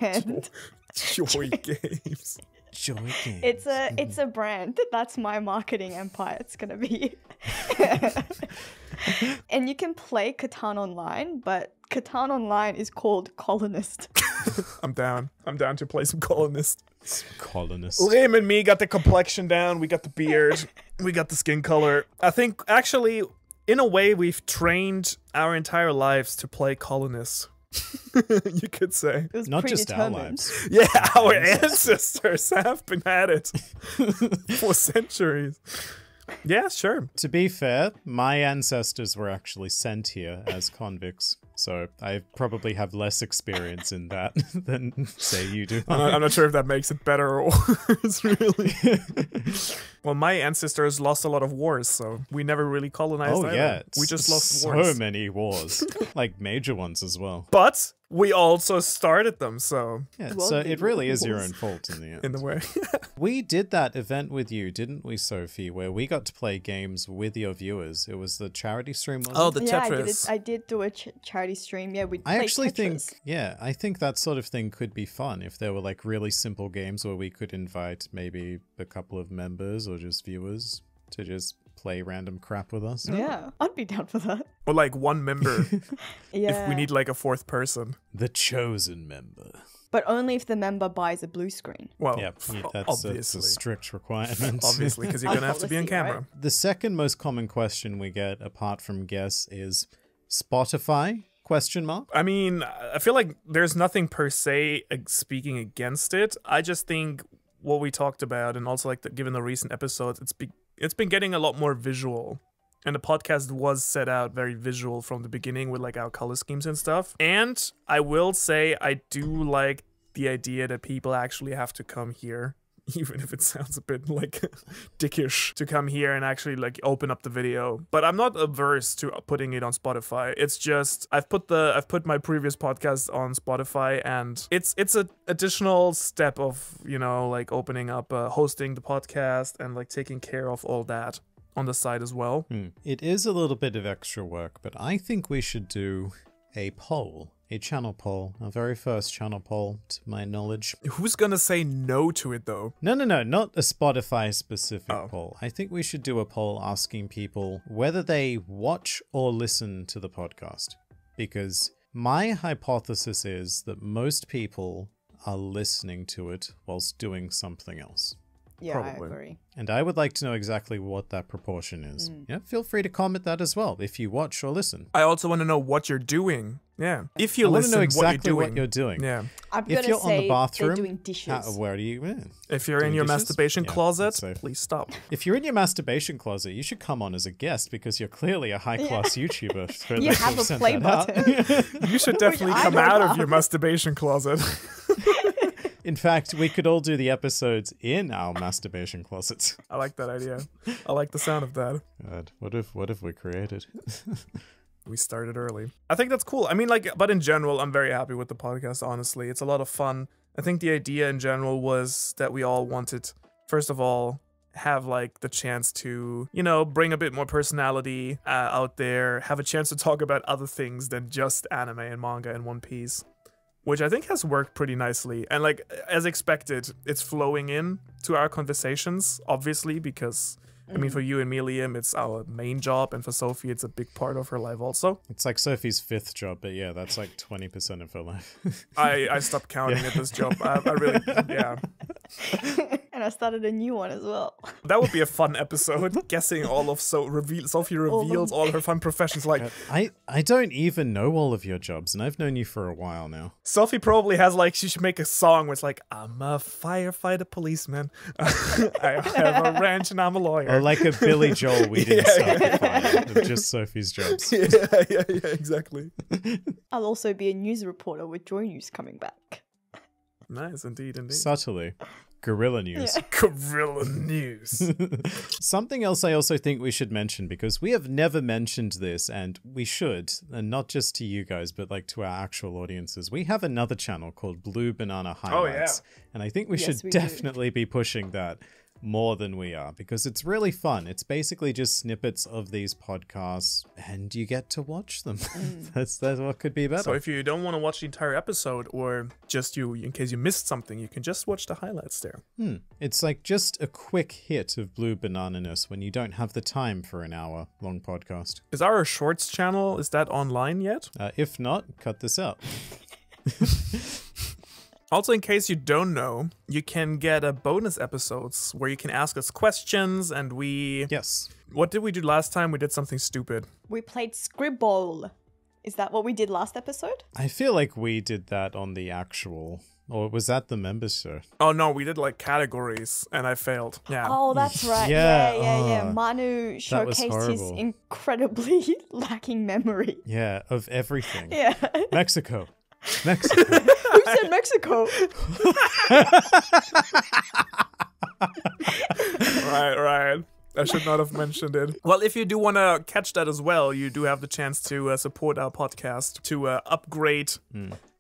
[SPEAKER 3] And
[SPEAKER 2] Joy games.
[SPEAKER 1] Joy games.
[SPEAKER 3] it's a brand. That's my marketing empire. It's gonna be. And you can play Catan online, but Catan online is called Colonist.
[SPEAKER 2] I'm down. I'm down to play some colonists.
[SPEAKER 1] Colonists.
[SPEAKER 2] Liam and me got the complexion down. We got the beard. We got the skin color. I think actually, in a way, we've trained our entire lives to play colonists. You could say.
[SPEAKER 3] It was
[SPEAKER 1] Not just our
[SPEAKER 3] predetermined.
[SPEAKER 1] lives.
[SPEAKER 2] Yeah, our ancestors have been at it for centuries. Yeah, sure.
[SPEAKER 1] To be fair, my ancestors were actually sent here as convicts, so I probably have less experience in that than, say, you do.
[SPEAKER 2] I'm not sure if that makes it better or worse, really. Well, my ancestors lost a lot of wars, so we never really colonized
[SPEAKER 1] Oh
[SPEAKER 2] either.
[SPEAKER 1] yeah,
[SPEAKER 2] We just lost
[SPEAKER 1] so
[SPEAKER 2] wars.
[SPEAKER 1] many wars, like major ones as well.
[SPEAKER 2] But we also started them, so
[SPEAKER 1] Yeah,
[SPEAKER 3] Well,
[SPEAKER 1] so
[SPEAKER 3] they
[SPEAKER 1] it really
[SPEAKER 3] were
[SPEAKER 1] is your
[SPEAKER 3] wars.
[SPEAKER 1] own fault in the end.
[SPEAKER 2] in the way.
[SPEAKER 1] We did that event with you, didn't we, Sophie? Where we got to play games with your viewers. It was the charity stream, wasn't
[SPEAKER 2] Oh,
[SPEAKER 1] it?
[SPEAKER 2] the
[SPEAKER 3] Yeah,
[SPEAKER 2] Tetris.
[SPEAKER 3] I did do a charity stream. Yeah, we
[SPEAKER 1] I
[SPEAKER 3] played
[SPEAKER 1] actually
[SPEAKER 3] Tetris.
[SPEAKER 1] I think that sort of thing could be fun if there were like really simple games where we could invite maybe a couple of members or just viewers to just play random crap with us.
[SPEAKER 3] Yeah, I'd be down for that.
[SPEAKER 2] Or like one member
[SPEAKER 3] Yeah.
[SPEAKER 2] if we need like a fourth person.
[SPEAKER 1] The chosen member.
[SPEAKER 3] But only if the member buys a blue screen.
[SPEAKER 2] Well,
[SPEAKER 1] Yeah, that's
[SPEAKER 2] obviously.
[SPEAKER 1] a strict requirement.
[SPEAKER 2] Obviously, because you're going to have to be on
[SPEAKER 3] Policy, right?
[SPEAKER 2] camera.
[SPEAKER 1] The second most common question we get, apart from guess, is Spotify? Question mark.
[SPEAKER 2] I mean, I feel like there's nothing per se speaking against it. I just think what we talked about, and also like given the recent episodes, it's been getting a lot more visual. And the podcast was set out very visual from the beginning with like our color schemes and stuff. And I will say I do like the idea that people actually have to come here, even if it sounds a bit like dickish, to come here and actually like open up the video. But I'm not averse to putting it on Spotify. It's just I've put my previous podcast on Spotify, and it's an additional step of, you know, like opening up, hosting the podcast and like taking care of all that on the side as well.
[SPEAKER 1] It is a little bit of extra work, but I think we should do a poll. A channel poll. Our very first channel poll, to my knowledge.
[SPEAKER 2] Who's gonna say no to it though?
[SPEAKER 1] No, not a Spotify specific
[SPEAKER 2] Oh.
[SPEAKER 1] poll. I think we should do a poll asking people whether they watch or listen to the podcast. Because my hypothesis is that most people are listening to it whilst doing something else.
[SPEAKER 3] Yeah,
[SPEAKER 2] Probably.
[SPEAKER 3] I agree.
[SPEAKER 1] And I would like to know exactly what that proportion is. Yeah, feel free to comment that as well if you watch or listen.
[SPEAKER 2] I also want to know what you're doing. Yeah. If you
[SPEAKER 1] I want to
[SPEAKER 2] listen,
[SPEAKER 1] know exactly
[SPEAKER 2] what you're doing.
[SPEAKER 1] Yeah.
[SPEAKER 3] I'm
[SPEAKER 1] If
[SPEAKER 3] gonna
[SPEAKER 1] you're on
[SPEAKER 3] say
[SPEAKER 1] the bathroom,
[SPEAKER 3] they're doing dishes.
[SPEAKER 1] where do you?
[SPEAKER 2] If you're in
[SPEAKER 1] Doing
[SPEAKER 2] your
[SPEAKER 1] dishes?
[SPEAKER 2] masturbation
[SPEAKER 1] Yeah,
[SPEAKER 2] closet,
[SPEAKER 1] that's safe.
[SPEAKER 2] please stop.
[SPEAKER 1] If you're in your masturbation closet, you should come on as a guest because you're clearly a high-class YouTuber. For
[SPEAKER 3] You
[SPEAKER 1] those
[SPEAKER 3] have
[SPEAKER 1] who've
[SPEAKER 3] a
[SPEAKER 1] sent
[SPEAKER 3] play
[SPEAKER 1] that out.
[SPEAKER 3] button.
[SPEAKER 2] You should definitely
[SPEAKER 3] I
[SPEAKER 2] come
[SPEAKER 3] know
[SPEAKER 2] out of
[SPEAKER 3] that.
[SPEAKER 2] your masturbation closet.
[SPEAKER 1] In fact, we could all do the episodes in our masturbation closets.
[SPEAKER 2] I like that idea. I like the sound of that.
[SPEAKER 1] God, what if we created?
[SPEAKER 2] We started early. I think that's cool. I mean, like, but in general, I'm very happy with the podcast, honestly. It's a lot of fun. I think the idea in general was that we all wanted, first of all, have like the chance to, you know, bring a bit more personality out there, have a chance to talk about other things than just anime and manga and One Piece, which I think has worked pretty nicely. And like, as expected, it's flowing in to our conversations, obviously, because I mean, for you and me, Liam, it's our main job, and for Sophie, it's a big part of her life also.
[SPEAKER 1] It's like Sophie's 5th job, but yeah, that's like 20% of her life.
[SPEAKER 2] I stopped counting at this job. I really, yeah.
[SPEAKER 3] And I started a new one as well.
[SPEAKER 2] That would be a fun episode, guessing all of Sophie reveals all her fun professions. Like,
[SPEAKER 1] I don't even know all of your jobs, and I've known you for a while now.
[SPEAKER 2] Sophie probably has like, she should make a song where it's like, I'm a firefighter policeman. I have a ranch and I'm a lawyer.
[SPEAKER 1] Or like a Billy Joel, we didn't start the fire, of just Sophie's jobs.
[SPEAKER 2] Yeah, exactly.
[SPEAKER 3] I'll also be a news reporter with Joy News coming back.
[SPEAKER 2] Nice, indeed.
[SPEAKER 1] Subtly. Guerrilla news.
[SPEAKER 2] Guerrilla news.
[SPEAKER 1] Something else I also think we should mention, because we have never mentioned this, and we should, and not just to you guys, but like to our actual audiences. We have another channel called Blue Banana Highlights, and I think we should definitely be pushing that more than we are, because it's really fun. It's basically just snippets of these podcasts, and you get to watch them. That's what could be better.
[SPEAKER 2] So if you don't want to watch the entire episode, or just in case you missed something, you can just watch the highlights there.
[SPEAKER 1] It's like just a quick hit of Blue Banana-ness when you don't have the time for an hour-long podcast.
[SPEAKER 2] Is our shorts channel, is that online yet?
[SPEAKER 1] If not, cut this out.
[SPEAKER 2] Also, in case you don't know, you can get bonus episodes where you can ask us questions, and we...
[SPEAKER 1] Yes.
[SPEAKER 2] What did we do last time? We did something stupid.
[SPEAKER 3] We played Scribble. Is that what we did last episode?
[SPEAKER 1] I feel like we did that on the actual... Or was that the members show?
[SPEAKER 2] Oh no, we did like categories, and I failed. Yeah.
[SPEAKER 3] Oh, that's right.
[SPEAKER 1] Yeah,
[SPEAKER 3] Yeah.
[SPEAKER 1] oh,
[SPEAKER 3] Manu
[SPEAKER 1] that was
[SPEAKER 3] showcased his
[SPEAKER 1] horrible.
[SPEAKER 3] incredibly lacking memory.
[SPEAKER 1] Yeah, of everything.
[SPEAKER 3] Yeah.
[SPEAKER 1] Mexico.
[SPEAKER 3] Who said Mexico?
[SPEAKER 2] Right. I should not have mentioned it. Well, if you do want to catch that as well, you do have the chance to support our podcast, to upgrade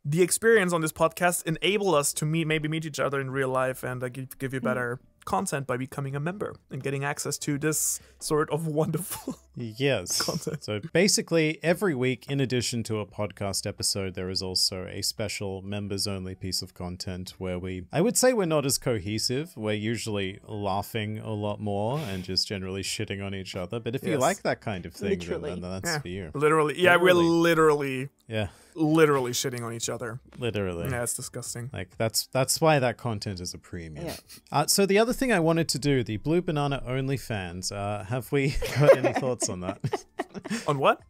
[SPEAKER 2] the experience on this podcast, enable us to maybe meet each other in real life, and give you better content by becoming a member and getting access to this sort of wonderful
[SPEAKER 1] Yes.
[SPEAKER 2] Content.
[SPEAKER 1] So basically, every week, in addition to a podcast episode, there is also a special members-only piece of content where I would say we're not as cohesive. We're usually laughing a lot more and just generally shitting on each other. But if you like that kind of thing, then that's for you.
[SPEAKER 2] Literally. Yeah, we're literally shitting on each other.
[SPEAKER 1] Literally.
[SPEAKER 2] Yeah, it's disgusting.
[SPEAKER 1] Like, that's why that content is a premium. Yeah. So the other thing I wanted to do, the Blue Banana OnlyFans, have we got any thoughts on that?
[SPEAKER 2] On what?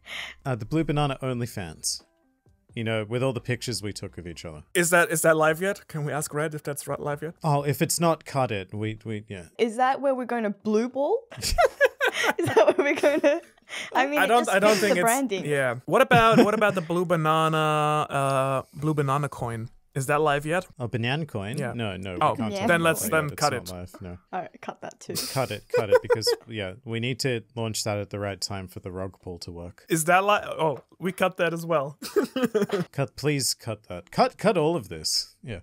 [SPEAKER 1] The Blue Banana OnlyFans. You know, with all the pictures we took of each other.
[SPEAKER 2] Is that live yet? Can we ask Red if that's live yet?
[SPEAKER 1] Oh, if it's not, cut it. We
[SPEAKER 3] Is that where we're going to blue ball? Is that where we're going to? I mean, I don't think it's branding.
[SPEAKER 2] Yeah. What about the blue banana coin? Is that live yet?
[SPEAKER 1] Oh, banana coin?
[SPEAKER 2] Yeah.
[SPEAKER 1] No.
[SPEAKER 2] Oh,
[SPEAKER 1] we can't
[SPEAKER 2] then cut it.
[SPEAKER 1] Live, no.
[SPEAKER 3] All right, cut that too.
[SPEAKER 1] Cut it because we need to launch that at the right time for the rug pull to work.
[SPEAKER 2] Is that Oh, we cut that as well.
[SPEAKER 1] Please cut that. Cut all of this. Yeah.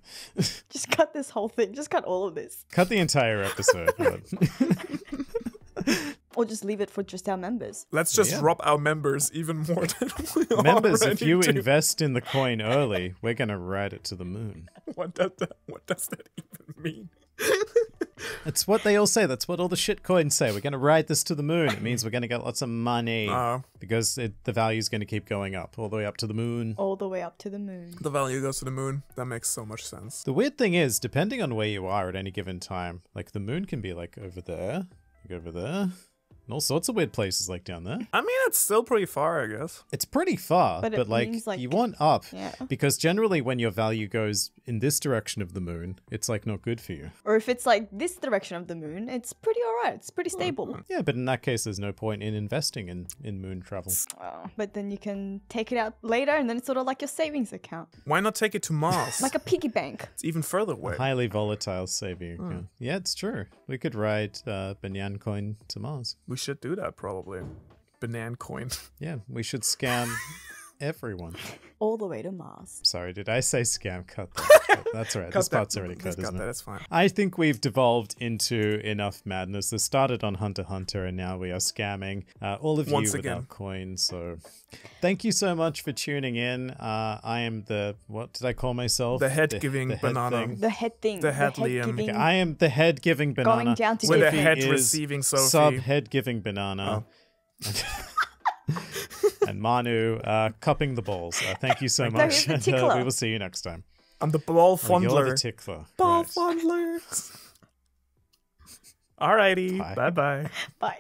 [SPEAKER 3] Just cut this whole thing. Just cut all of this.
[SPEAKER 1] Cut the entire episode.
[SPEAKER 3] Or just leave it for just our members.
[SPEAKER 2] Let's just rob our members even more than we
[SPEAKER 1] Members, if you
[SPEAKER 2] do.
[SPEAKER 1] invest in the coin early, we're gonna ride it to the moon.
[SPEAKER 2] What does that even mean?
[SPEAKER 1] That's what they all say. That's what all the shit coins say. We're gonna ride this to the moon. It means we're gonna get lots of money because the value's gonna keep going up all the way up to the moon.
[SPEAKER 3] All the way up to the moon.
[SPEAKER 2] The value goes to the moon. That makes so much sense.
[SPEAKER 1] The weird thing is, depending on where you are at any given time, like the moon can be like over there, and all sorts of weird places like down there.
[SPEAKER 2] I mean, it's still pretty far, I guess.
[SPEAKER 1] It's pretty far, but like you want up because generally when your value goes in this direction of the moon, it's like not good for you.
[SPEAKER 3] Or if it's like this direction of the moon, it's pretty alright. It's pretty stable.
[SPEAKER 1] Yeah, but in that case, there's no point in investing in moon travel.
[SPEAKER 3] Oh, but then you can take it out later, and then it's sort of like your savings account.
[SPEAKER 2] Why not take it to Mars?
[SPEAKER 3] Like a piggy bank.
[SPEAKER 2] It's even further away.
[SPEAKER 1] Highly volatile saving account. Yeah, it's true. We could ride Banyan Coin to Mars.
[SPEAKER 2] We should do that, probably. Banana coin.
[SPEAKER 1] Yeah, we should scam everyone.
[SPEAKER 3] All the way to Mars.
[SPEAKER 1] Sorry, did I say scam? Cut that. That's right. This part's already cut, isn't it?
[SPEAKER 2] That's fine.
[SPEAKER 1] I think we've devolved into enough madness. This started on Hunter x Hunter, and now we are scamming all of
[SPEAKER 2] Once
[SPEAKER 1] you
[SPEAKER 2] again.
[SPEAKER 1] without coins. So thank you so much for tuning in. I am what did I call myself?
[SPEAKER 2] The head-giving banana.
[SPEAKER 1] Thing.
[SPEAKER 3] The head thing.
[SPEAKER 2] The head Liam.
[SPEAKER 1] Okay, I am the head-giving banana.
[SPEAKER 3] Going down to
[SPEAKER 2] With the
[SPEAKER 3] Sophie
[SPEAKER 2] head
[SPEAKER 1] is
[SPEAKER 2] receiving Sophie.
[SPEAKER 1] Sub-head-giving banana. And Manu cupping the balls. Thank you so much.
[SPEAKER 3] he's the tickler.
[SPEAKER 1] We will see you next time.
[SPEAKER 2] I'm the ball fondler.
[SPEAKER 1] You're the tickler.
[SPEAKER 2] Ball
[SPEAKER 1] Right.
[SPEAKER 2] fondler. Alrighty.
[SPEAKER 1] Bye.
[SPEAKER 2] Bye-bye.
[SPEAKER 3] Bye.